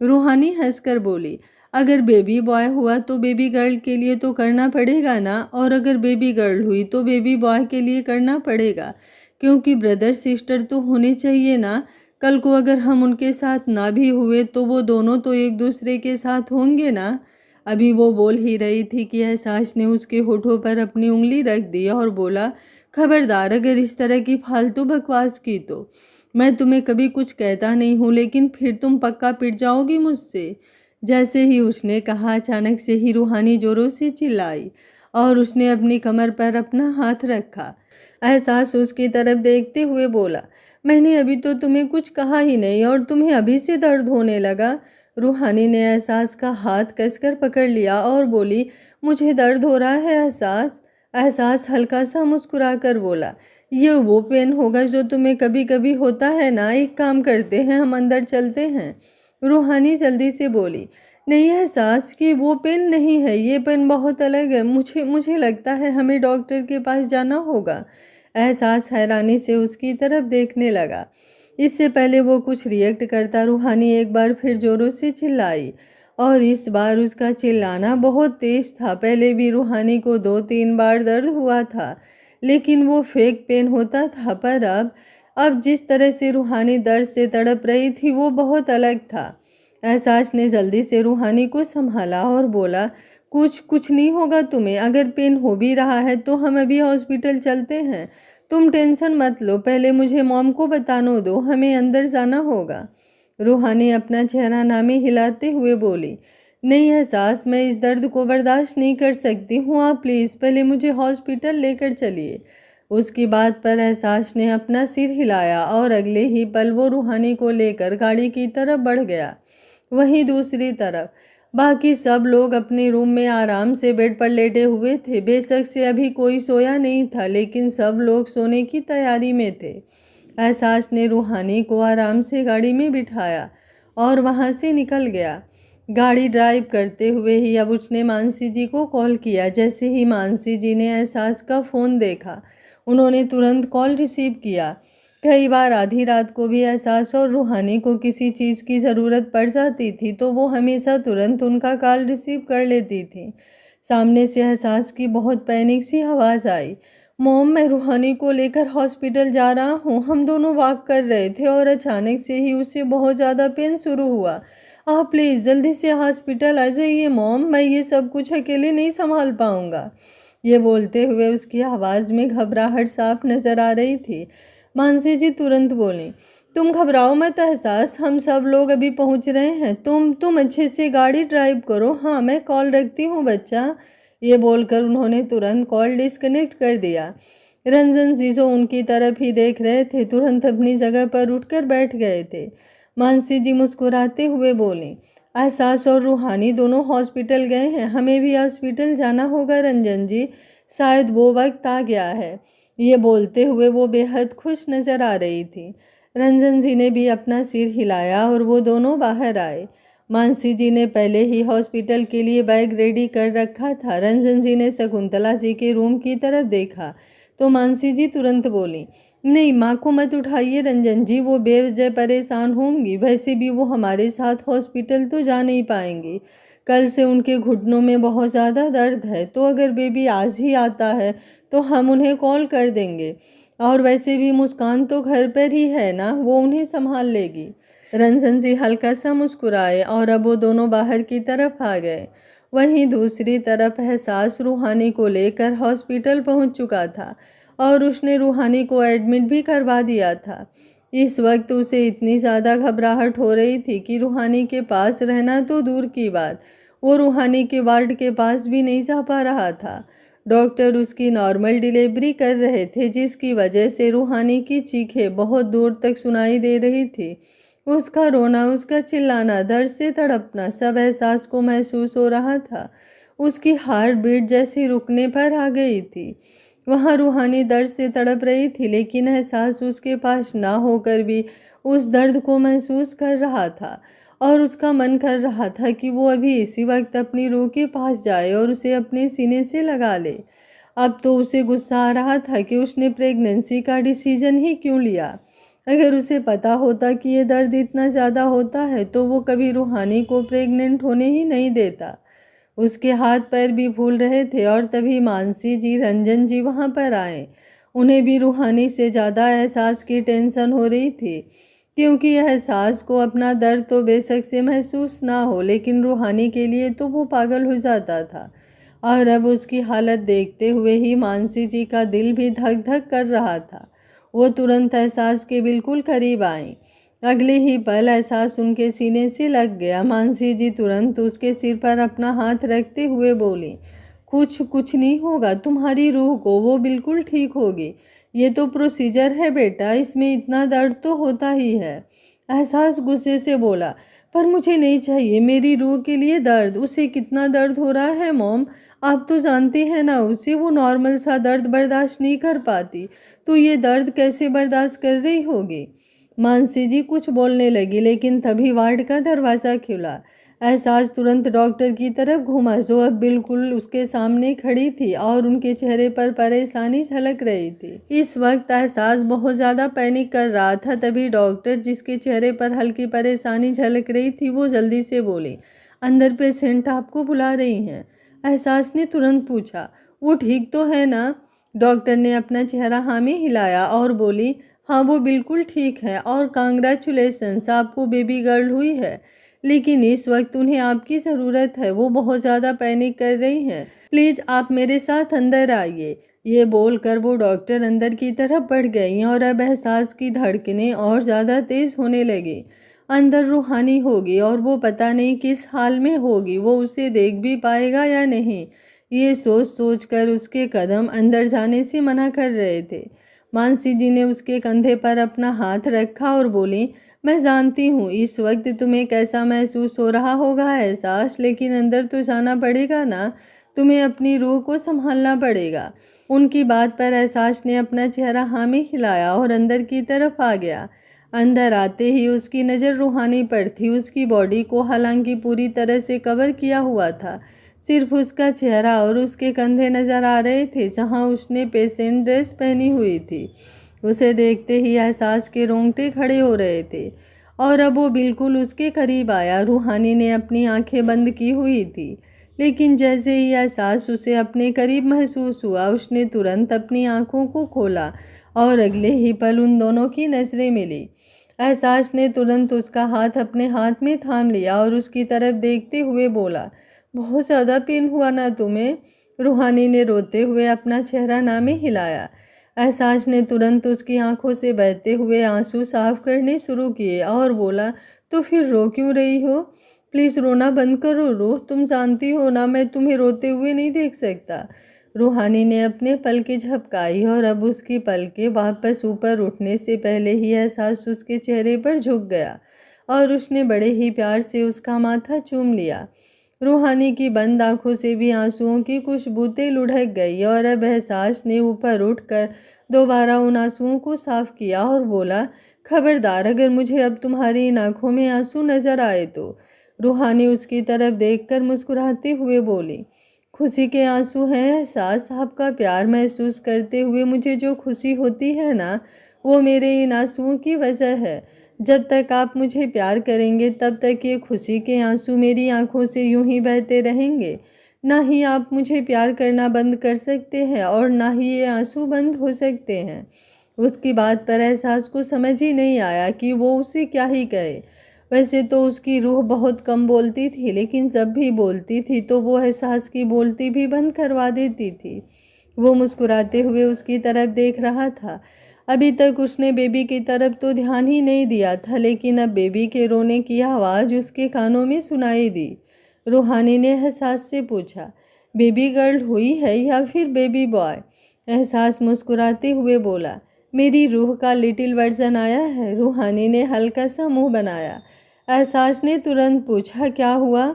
रूहानी हंसकर बोली, अगर बेबी बॉय हुआ तो बेबी गर्ल के लिए तो करना पड़ेगा ना, और अगर बेबी गर्ल हुई तो बेबी बॉय के लिए करना पड़ेगा, क्योंकि ब्रदर सिस्टर तो होने चाहिए ना। कल को अगर हम उनके साथ ना भी हुए तो वो दोनों तो एक दूसरे के साथ होंगे ना। अभी वो बोल ही रही थी कि एहसास ने उसके होठों पर अपनी उंगली रख दी और बोला, खबरदार अगर इस तरह की फालतू बकवास की तो मैं तुम्हें कभी कुछ कहता नहीं हूँ, लेकिन फिर तुम पक्का पिट जाओगी मुझसे। जैसे ही उसने कहा, अचानक से ही रूहानी जोरों से चिल्लाई और उसने अपनी कमर पर अपना हाथ रखा। एहसास उसकी तरफ देखते हुए बोला, मैंने अभी तो तुम्हें कुछ कहा ही नहीं, और तुम्हें अभी से दर्द होने लगा। रूहानी ने एहसास का हाथ कसकर पकड़ लिया और बोली, मुझे दर्द हो रहा है एहसास। एहसास हल्का सा मुस्कुरा कर बोला, ये वो पेन होगा जो तुम्हें कभी कभी होता है ना। एक काम करते हैं, हम अंदर चलते हैं। रूहानी जल्दी से बोली, नहीं एहसास, कि वो पेन नहीं है, ये पेन बहुत अलग है। मुझे मुझे लगता है हमें डॉक्टर के पास जाना होगा। एहसास हैरानी से उसकी तरफ देखने लगा। इससे पहले वो कुछ रिएक्ट करता, रूहानी एक बार फिर जोरों से चिल्लाई और इस बार उसका चिल्लाना बहुत तेज था। पहले भी रूहानी को 2-3 बार दर्द हुआ था, लेकिन वो फेक पेन होता था। पर अब जिस तरह से रूहानी दर्द से तड़प रही थी वो बहुत अलग था। एहसास ने जल्दी से रूहानी को संभाला और बोला, कुछ कुछ नहीं होगा तुम्हें। अगर पेन हो भी रहा है तो हम अभी हॉस्पिटल चलते हैं। तुम टेंशन मत लो, पहले मुझे मॉम को बताने दो, हमें अंदर जाना होगा। रूहानी अपना चेहरा नामी हिलाते हुए बोली, नहीं एहसास, मैं इस दर्द को बर्दाश्त नहीं कर सकती हूँ, आप प्लीज़ पहले मुझे हॉस्पिटल लेकर चलिए। उसकी बात पर एहसास ने अपना सिर हिलाया और अगले ही पल वो रूहानी को लेकर गाड़ी की तरफ बढ़ गया। वहीं दूसरी तरफ बाकी सब लोग अपने रूम में आराम से बेड पर लेटे हुए थे। बेशक से अभी कोई सोया नहीं था, लेकिन सब लोग सोने की तैयारी में थे। एहसास ने रूहानी को आराम से गाड़ी में बिठाया और वहां से निकल गया। गाड़ी ड्राइव करते हुए ही अब उसने मानसी जी को कॉल किया। जैसे ही मानसी जी ने एहसास का फ़ोन देखा, उन्होंने तुरंत कॉल रिसीव किया। कई बार आधी रात को भी एहसास और रूहानी को किसी चीज़ की ज़रूरत पड़ जाती थी तो वो हमेशा तुरंत उनका कॉल रिसीव कर लेती थी। सामने से एहसास की बहुत पैनिक सी आवाज़ आई, मॉम मैं रूहानी को लेकर हॉस्पिटल जा रहा हूँ। हम दोनों वॉक कर रहे थे और अचानक से ही उसे बहुत ज़्यादा पेन शुरू हुआ। आप प्लीज़ जल्दी से हॉस्पिटल आ जाइए मॉम, मैं ये सब कुछ अकेले नहीं संभाल पाऊँगा। ये बोलते हुए उसकी आवाज़ में घबराहट साफ नज़र आ रही थी। मानसी जी तुरंत बोली, तुम घबराओ मत एहसास, हम सब लोग अभी पहुंच रहे हैं। तुम अच्छे से गाड़ी ड्राइव करो। हाँ मैं कॉल रखती हूँ बच्चा। ये बोलकर उन्होंने तुरंत कॉल डिस्कनेक्ट कर दिया। रंजन जी जो उनकी तरफ ही देख रहे थे तुरंत अपनी जगह पर उठकर बैठ गए थे। मानसी जी मुस्कुराते हुए बोली, एहसास और रूहानी दोनों हॉस्पिटल गए हैं, हमें भी हॉस्पिटल जाना होगा रंजन जी, शायद वो वक्त आ गया है। ये बोलते हुए वो बेहद खुश नज़र आ रही थी। रंजन जी ने भी अपना सिर हिलाया और वो दोनों बाहर आए। मानसी जी ने पहले ही हॉस्पिटल के लिए बैग रेडी कर रखा था। रंजन जी ने शकुंतला जी के रूम की तरफ देखा तो मानसी जी तुरंत बोली, नहीं माँ को मत उठाइए रंजन जी, वो बेवजह परेशान होंगी। वैसे भी वो हमारे साथ हॉस्पिटल तो जा नहीं पाएंगी। कल से उनके घुटनों में बहुत ज़्यादा दर्द है, तो अगर बेबी आज ही आता है तो हम उन्हें कॉल कर देंगे। और वैसे भी मुस्कान तो घर पर ही है ना, वो उन्हें संभाल लेगी। रंजन जी हल्का सा मुस्कुराए और अब वो दोनों बाहर की तरफ आ गए। वहीं दूसरी तरफ एहसास रूहानी को लेकर हॉस्पिटल पहुंच चुका था और उसने रूहानी को एडमिट भी करवा दिया था। इस वक्त उसे इतनी ज़्यादा घबराहट हो रही थी कि रूहानी के पास रहना तो दूर की बात, वो रूहानी के वार्ड के पास भी नहीं जा पा रहा था। डॉक्टर उसकी नॉर्मल डिलीवरी कर रहे थे, जिसकी वजह से रूहानी की चीखें बहुत दूर तक सुनाई दे रही थी। उसका रोना, उसका चिल्लाना, दर्द से तड़पना सब एहसास को महसूस हो रहा था। उसकी हार्ट बीट जैसे रुकने पर आ गई थी। वहाँ रूहानी दर्द से तड़प रही थी, लेकिन एहसास उसके पास ना होकर भी उस दर्द को महसूस कर रहा था और उसका मन कर रहा था कि वो अभी इसी वक्त अपनी रूह के पास जाए और उसे अपने सीने से लगा ले। अब तो उसे गुस्सा आ रहा था कि उसने प्रेगनेंसी का डिसीजन ही क्यों लिया। अगर उसे पता होता कि ये दर्द इतना ज़्यादा होता है तो वो कभी रूहानी को प्रेग्नेंट होने ही नहीं देता। उसके हाथ पैर भी फूल रहे थे और तभी मानसी जी, रंजन जी वहाँ पर आए। उन्हें भी रूहानी से ज़्यादा एहसास की टेंशन हो रही थी, क्योंकि एहसास को अपना दर्द तो बेशक से महसूस ना हो, लेकिन रूहानी के लिए तो वो पागल हो जाता था। और अब उसकी हालत देखते हुए ही मानसी जी का दिल भी धक धक कर रहा था। वो तुरंत एहसास के बिल्कुल करीब आई। अगले ही पल एहसास उनके सीने से लग गया। मानसी जी तुरंत उसके सिर पर अपना हाथ रखते हुए बोली, कुछ नहीं होगा, तुम्हारी रूह को वो बिल्कुल ठीक होगी। ये तो प्रोसीजर है बेटा, इसमें इतना दर्द तो होता ही है। एहसास गुस्से से बोला, पर मुझे नहीं चाहिए मेरी रूह के लिए दर्द। उसे कितना दर्द हो रहा है मॉम, आप तो जानती हैं ना उसे, वो नॉर्मल सा दर्द बर्दाश्त नहीं कर पाती, तो ये दर्द कैसे बर्दाश्त कर रही होगी। मानसी जी कुछ बोलने लगी, लेकिन तभी वार्ड का दरवाज़ा खुला। एहसास तुरंत डॉक्टर की तरफ घूमा जो अब बिल्कुल उसके सामने खड़ी थी और उनके चेहरे पर परेशानी झलक रही थी। इस वक्त एहसास बहुत ज़्यादा पैनिक कर रहा था। तभी डॉक्टर, जिसके चेहरे पर हल्की परेशानी झलक रही थी, वो जल्दी से बोली, अंदर पेशेंट आपको बुला रही हैं। एहसास ने तुरंत पूछा, वो ठीक तो है ना? डॉक्टर ने अपना चेहरा हाँ में हिलाया और बोली, हाँ वो बिल्कुल ठीक है और कांग्रेचुलेशंस, आपको बेबी गर्ल हुई है। लेकिन इस वक्त उन्हें आपकी ज़रूरत है, वो बहुत ज़्यादा पैनिक कर रही हैं। प्लीज़ आप मेरे साथ अंदर आइए। ये बोलकर वो डॉक्टर अंदर की तरफ बढ़ गई और अब एहसास की धड़कनें और ज़्यादा तेज़ होने लगी। अंदर रूहानी होगी और वो पता नहीं किस हाल में होगी, वो उसे देख भी पाएगा या नहीं। ये सोच सोच कर उसके कदम अंदर जाने से मना कर रहे थे। मानसी जी ने उसके कंधे पर अपना हाथ रखा और बोली, मैं जानती हूँ इस वक्त तुम्हें कैसा महसूस हो रहा होगा एहसास, लेकिन अंदर तो जाना पड़ेगा ना, तुम्हें अपनी रूह को संभालना पड़ेगा। उनकी बात पर एहसास ने अपना चेहरा हाँ में हिलाया और अंदर की तरफ आ गया। अंदर आते ही उसकी नज़र रूहानी पर थी। उसकी बॉडी को हालांकि पूरी तरह से कवर किया हुआ था, सिर्फ उसका चेहरा और उसके कंधे नज़र आ रहे थे जहां उसने पेशेंट ड्रेस पहनी हुई थी। उसे देखते ही एहसास के रोंगटे खड़े हो रहे थे और अब वो बिल्कुल उसके करीब आया। रूहानी ने अपनी आंखें बंद की हुई थी, लेकिन जैसे ही एहसास उसे अपने करीब महसूस हुआ, उसने तुरंत अपनी आंखों को खोला और अगले ही पल उन दोनों की नज़रें मिली। एहसास ने तुरंत उसका हाथ अपने हाथ में थाम लिया और उसकी तरफ देखते हुए बोला, बहुत ज़्यादा पेन हुआ ना तुम्हें? रूहानी ने रोते हुए अपना चेहरा ना में हिलाया। एहसास ने तुरंत उसकी आंखों से बहते हुए आंसू साफ करने शुरू किए और बोला, तो फिर रो क्यों रही हो? प्लीज़ रोना बंद करो रूह, तुम जानती हो ना मैं तुम्हें रोते हुए नहीं देख सकता। रूहानी ने अपने पलकें झपकाई और अब उसकी पलकें वापस ऊपर उठने से पहले ही एहसास उसके चेहरे पर झुक गया और उसने बड़े ही प्यार से उसका माथा चूम लिया। रूहानी की बंद आंखों से भी आंसुओं की कुछ बूंदें लुढ़क गई और अब एहसास ने ऊपर उठकर दोबारा उन आंसुओं को साफ किया और बोला, खबरदार अगर मुझे अब तुम्हारी इन आंखों में आंसू नजर आए तो। रूहानी उसकी तरफ देखकर मुस्कुराते हुए बोली, खुशी के आंसू हैं एहसास, आपका प्यार महसूस करते हुए मुझे जो खुशी होती है ना, वो मेरे इन आंसुओं की वजह है। जब तक आप मुझे प्यार करेंगे तब तक ये खुशी के आंसू मेरी आंखों से यूं ही बहते रहेंगे। ना ही आप मुझे प्यार करना बंद कर सकते हैं और ना ही ये आंसू बंद हो सकते हैं। उसकी बात पर एहसास को समझ ही नहीं आया कि वो उसे क्या ही कहे। वैसे तो उसकी रूह बहुत कम बोलती थी, लेकिन जब भी बोलती थी तो वो एहसास की बोलती भी बंद करवा देती थी। वो मुस्कुराते हुए उसकी तरफ देख रहा था। अभी तक उसने बेबी की तरफ तो ध्यान ही नहीं दिया था, लेकिन अब बेबी के रोने की आवाज़ उसके कानों में सुनाई दी। रूहानी ने एहसास से पूछा, बेबी गर्ल हुई है या फिर बेबी बॉय? एहसास मुस्कुराते हुए बोला, मेरी रूह का लिटिल वर्जन आया है। रूहानी ने हल्का सा मुंह बनाया। एहसास ने तुरंत पूछा, क्या हुआ?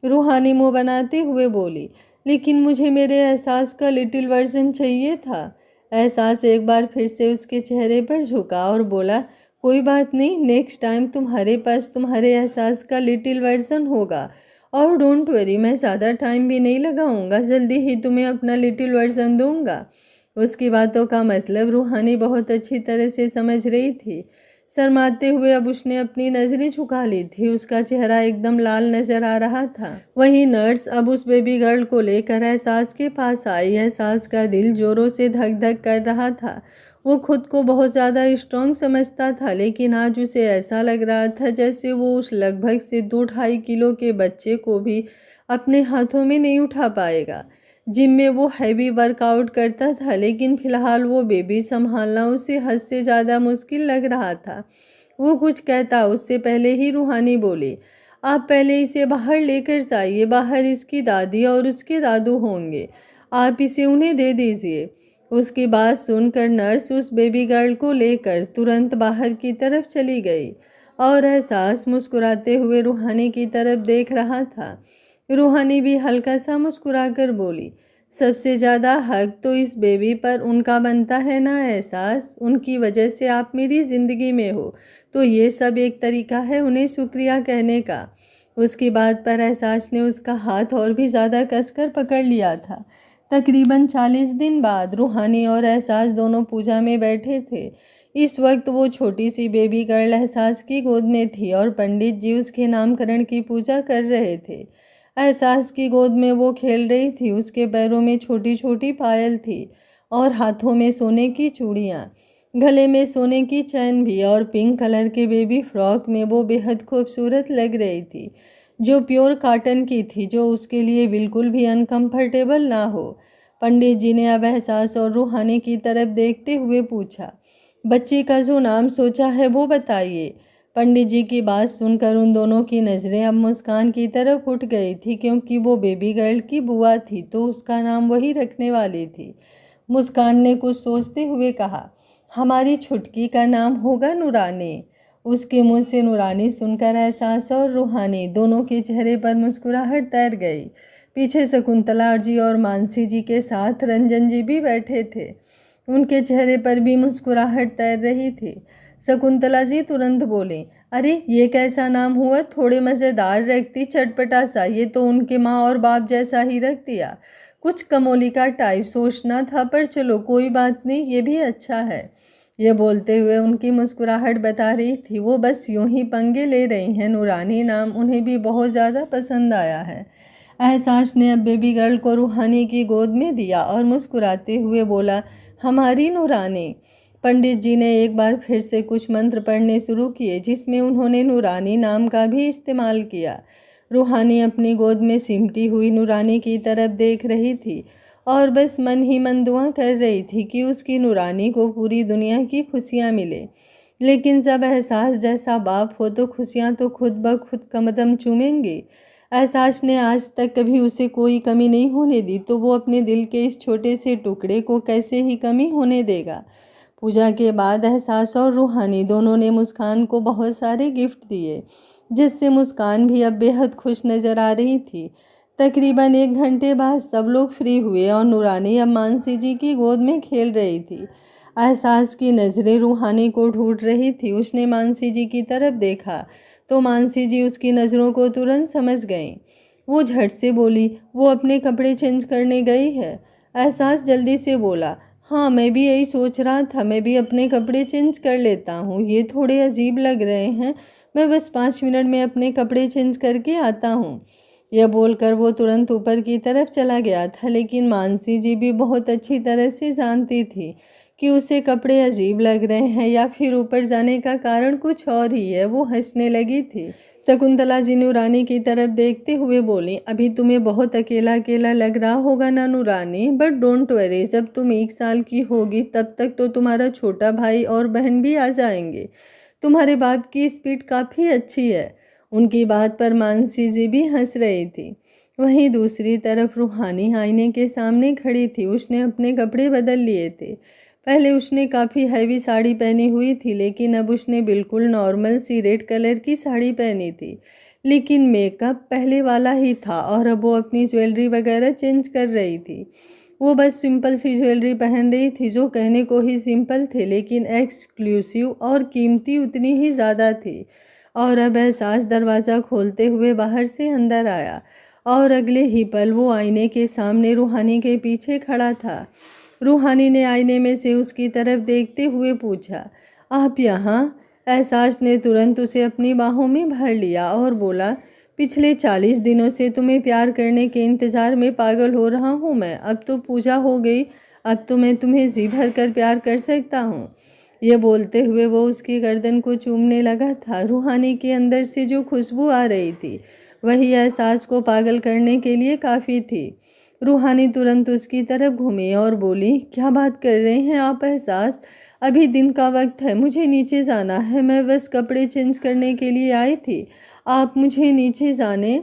रूहानी मुंह बनाते हुए बोली, लेकिन मुझे मेरे एहसास का लिटिल वर्जन चाहिए था। एहसास एक बार फिर से उसके चेहरे पर झुका और बोला, कोई बात नहीं, नेक्स्ट टाइम तुम्हारे पास तुम्हारे एहसास का लिटिल वर्जन होगा और डोंट वरी, मैं ज़्यादा टाइम भी नहीं लगाऊंगा, जल्दी ही तुम्हें अपना लिटिल वर्जन दूंगा। उसकी बातों का मतलब रूहानी बहुत अच्छी तरह से समझ रही थी। शर्माते हुए अब उसने अपनी नज़रें झुका ली थी। उसका चेहरा एकदम लाल नजर आ रहा था। वहीं नर्स अब उस बेबी गर्ल को लेकर एहसास के पास आई। एहसास का दिल जोरों से धक धक कर रहा था। वो खुद को बहुत ज़्यादा स्ट्रॉन्ग समझता था, लेकिन आज उसे ऐसा लग रहा था जैसे वो उस लगभग से 2-2.5 किलो के बच्चे को भी अपने हाथों में नहीं उठा पाएगा। जिम में वो हैवी वर्कआउट करता था, लेकिन फिलहाल वो बेबी संभालना उसे हद से ज़्यादा मुश्किल लग रहा था। वो कुछ कहता उससे पहले ही रूहानी बोली, आप पहले इसे बाहर लेकर जाइए, बाहर इसकी दादी और उसके दादू होंगे, आप इसे उन्हें दे दीजिए। उसकी बात सुनकर नर्स उस बेबी गर्ल को लेकर तुरंत बाहर की तरफ चली गई और एहसास मुस्कुराते हुए रूहानी की तरफ देख रहा था। रूहानी भी हल्का सा मुस्कुराकर बोली, सबसे ज़्यादा हक तो इस बेबी पर उनका बनता है ना एहसास, उनकी वजह से आप मेरी ज़िंदगी में हो, तो ये सब एक तरीका है उन्हें शुक्रिया कहने का। उसकी बात पर एहसास ने उसका हाथ और भी ज़्यादा कसकर पकड़ लिया था। तकरीबन 40 दिन बाद रूहानी और एहसास दोनों पूजा में बैठे थे। इस वक्त वो छोटी सी बेबी गर्ल एहसास की गोद में थी और पंडित जी उसके नामकरण की पूजा कर रहे थे। एहसास की गोद में वो खेल रही थी। उसके पैरों में छोटी छोटी पायल थी और हाथों में सोने की चूड़ियाँ, गले में सोने की चैन भी, और पिंक कलर के बेबी फ्रॉक में वो बेहद खूबसूरत लग रही थी, जो प्योर कॉटन की थी, जो उसके लिए बिल्कुल भी अनकंफर्टेबल ना हो। पंडित जी ने अब एहसास और रूहानी की तरफ देखते हुए पूछा, बच्चे का जो नाम सोचा है वो बताइए। पंडित जी की बात सुनकर उन दोनों की नज़रें अब मुस्कान की तरफ उठ गई थी, क्योंकि वो बेबी गर्ल की बुआ थी तो उसका नाम वही रखने वाली थी। मुस्कान ने कुछ सोचते हुए कहा, हमारी छुटकी का नाम होगा नूरानी। उसके मुंह से नूरानी सुनकर एहसास और रूहानी दोनों के चेहरे पर मुस्कुराहट तैर गई। पीछे शकुंतला जी और मानसी जी के साथ रंजन जी भी बैठे थे। उनके चेहरे पर भी मुस्कुराहट तैर रही थी। शकुंतला जी तुरंत बोली, अरे ये कैसा नाम हुआ, थोड़े मज़ेदार रखती, चटपटा सा, ये तो उनके माँ और बाप जैसा ही रख दिया। कुछ कमोली का टाइप सोचना था, पर चलो कोई बात नहीं, ये भी अच्छा है। ये बोलते हुए उनकी मुस्कुराहट बता रही थी वो बस यूं ही पंगे ले रही हैं। नूरानी नाम उन्हें भी बहुत ज़्यादा पसंद आया है। एहसास ने अब बेबी गर्ल को रूहानी की गोद में दिया और मुस्कुराते हुए बोला, हमारी नूरानी। पंडित जी ने एक बार फिर से कुछ मंत्र पढ़ने शुरू किए, जिसमें उन्होंने नूरानी नाम का भी इस्तेमाल किया। रूहानी अपनी गोद में सिमटी हुई नूरानी की तरफ देख रही थी और बस मन ही मन दुआ कर रही थी कि उसकी नूरानी को पूरी दुनिया की खुशियाँ मिले। लेकिन जब एहसास जैसा बाप हो तो खुशियाँ तो खुद ब खुद कदम चूमेंगी। एहसास ने आज तक कभी उसे कोई कमी नहीं होने दी, तो वो अपने दिल के इस छोटे से टुकड़े को कैसे ही कमी होने देगा। पूजा के बाद एहसास और रूहानी दोनों ने मुस्कान को बहुत सारे गिफ्ट दिए, जिससे मुस्कान भी अब बेहद खुश नज़र आ रही थी। तकरीबन 1 घंटे बाद सब लोग फ्री हुए और नूरानी अब मानसी जी की गोद में खेल रही थी। एहसास की नज़रें रूहानी को ढूंढ रही थी। उसने मानसी जी की तरफ देखा तो मानसी जी उसकी नज़रों को तुरंत समझ गईं। वो झट से बोली, वो अपने कपड़े चेंज करने गई है। एहसास जल्दी से बोला, हाँ मैं भी यही सोच रहा था, मैं भी अपने कपड़े चेंज कर लेता हूँ, ये थोड़े अजीब लग रहे हैं, मैं बस 5 मिनट में अपने कपड़े चेंज करके आता हूँ। यह बोलकर वो तुरंत ऊपर की तरफ चला गया था, लेकिन मानसी जी भी बहुत अच्छी तरह से जानती थी कि उसे कपड़े अजीब लग रहे हैं या फिर ऊपर जाने का कारण कुछ और ही है। वो हंसने लगी थी। शकुंतला जी नूरानी की तरफ देखते हुए बोली, अभी तुम्हें बहुत अकेला अकेला लग रहा होगा ना नूरानी, बट डोंट वरी, जब तुम 1 साल की होगी तब तक तो तुम्हारा छोटा भाई और बहन भी आ जाएंगे। तुम्हारे बाप की स्पीड काफ़ी अच्छी है। उनकी बात पर मानसी जी भी हंस रही थी। वहीं दूसरी तरफ रूहानी आईने के सामने खड़ी थी। उसने अपने कपड़े बदल लिए थे। पहले उसने काफ़ी हैवी साड़ी पहनी हुई थी, लेकिन अब उसने बिल्कुल नॉर्मल सी रेड कलर की साड़ी पहनी थी। लेकिन मेकअप पहले वाला ही था और अब वो अपनी ज्वेलरी वगैरह चेंज कर रही थी। वो बस सिंपल सी ज्वेलरी पहन रही थी, जो कहने को ही सिंपल थे, लेकिन एक्सक्लूसिव और कीमती उतनी ही ज़्यादा थी। और अब एहसास दरवाज़ा खोलते हुए बाहर से अंदर आया और अगले ही पल वो आईने के सामने रूहानी के पीछे खड़ा था। रूहानी ने आईने में से उसकी तरफ देखते हुए पूछा, आप यहाँ? एहसास ने तुरंत उसे अपनी बाहों में भर लिया और बोला, पिछले 40 दिनों से तुम्हें प्यार करने के इंतज़ार में पागल हो रहा हूँ मैं। अब तो पूजा हो गई, अब तो मैं तुम्हें जी भर कर प्यार कर सकता हूँ। ये बोलते हुए वो उसकी गर्दन को चूमने लगा था। रूहानी के अंदर से जो खुशबू आ रही थी वही एहसास को पागल करने के लिए काफ़ी थी। रूहानी तुरंत उसकी तरफ घूमी और बोली, क्या बात कर रहे हैं आप एहसास? अभी दिन का वक्त है, मुझे नीचे जाना है, मैं बस कपड़े चेंज करने के लिए आई थी, आप मुझे नीचे जाने।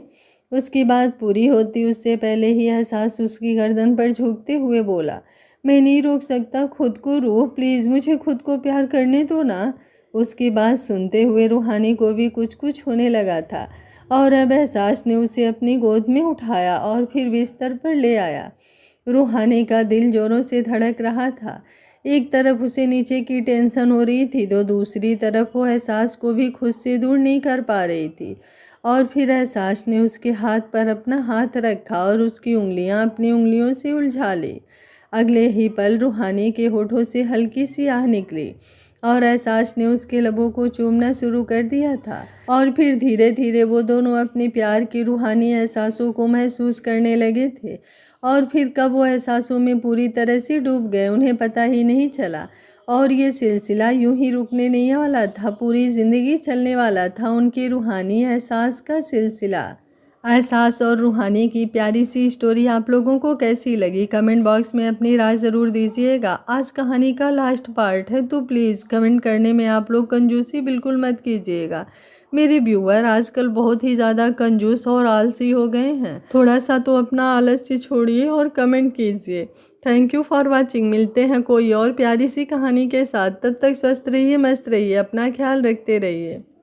उसकी बात पूरी होती उससे पहले ही एहसास उसकी गर्दन पर झुकते हुए बोला, मैं नहीं रोक सकता, खुद को रोक प्लीज़, मुझे खुद को प्यार करने दो ना। उसकी बात सुनते हुए रूहानी को भी कुछ कुछ होने लगा था और अब एहसास ने उसे अपनी गोद में उठाया और फिर बिस्तर पर ले आया। रूहानी का दिल जोरों से धड़क रहा था। एक तरफ उसे नीचे की टेंशन हो रही थी तो दूसरी तरफ वो एहसास को भी खुद से दूर नहीं कर पा रही थी। और फिर एहसास ने उसके हाथ पर अपना हाथ रखा और उसकी उंगलियां अपनी उंगलियों से उलझा ली। अगले ही पल रूहानी के होठों से हल्की सी आह निकली और एहसास ने उसके लबों को चूमना शुरू कर दिया था। और फिर धीरे धीरे वो दोनों अपने प्यार के रूहानी एहसासों को महसूस करने लगे थे। और फिर कब वो एहसासों में पूरी तरह से डूब गए उन्हें पता ही नहीं चला। और ये सिलसिला यूं ही रुकने नहीं वाला था, पूरी ज़िंदगी चलने वाला था उनके रूहानी एहसास का सिलसिला। एहसास और रूहानी की प्यारी सी स्टोरी आप लोगों को कैसी लगी कमेंट बॉक्स में अपनी राय ज़रूर दीजिएगा। आज कहानी का लास्ट पार्ट है तो प्लीज़ कमेंट करने में आप लोग कंजूसी बिल्कुल मत कीजिएगा। मेरे व्यूअर आजकल बहुत ही ज़्यादा कंजूस और आलसी हो गए हैं, थोड़ा सा तो अपना आलस्य छोड़िए और कमेंट कीजिए। Thank you for watching. मिलते हैं कोई और प्यारी सी कहानी के साथ, तब तक स्वस्थ रहिए, मस्त रहिए, अपना ख्याल रखते रहिए।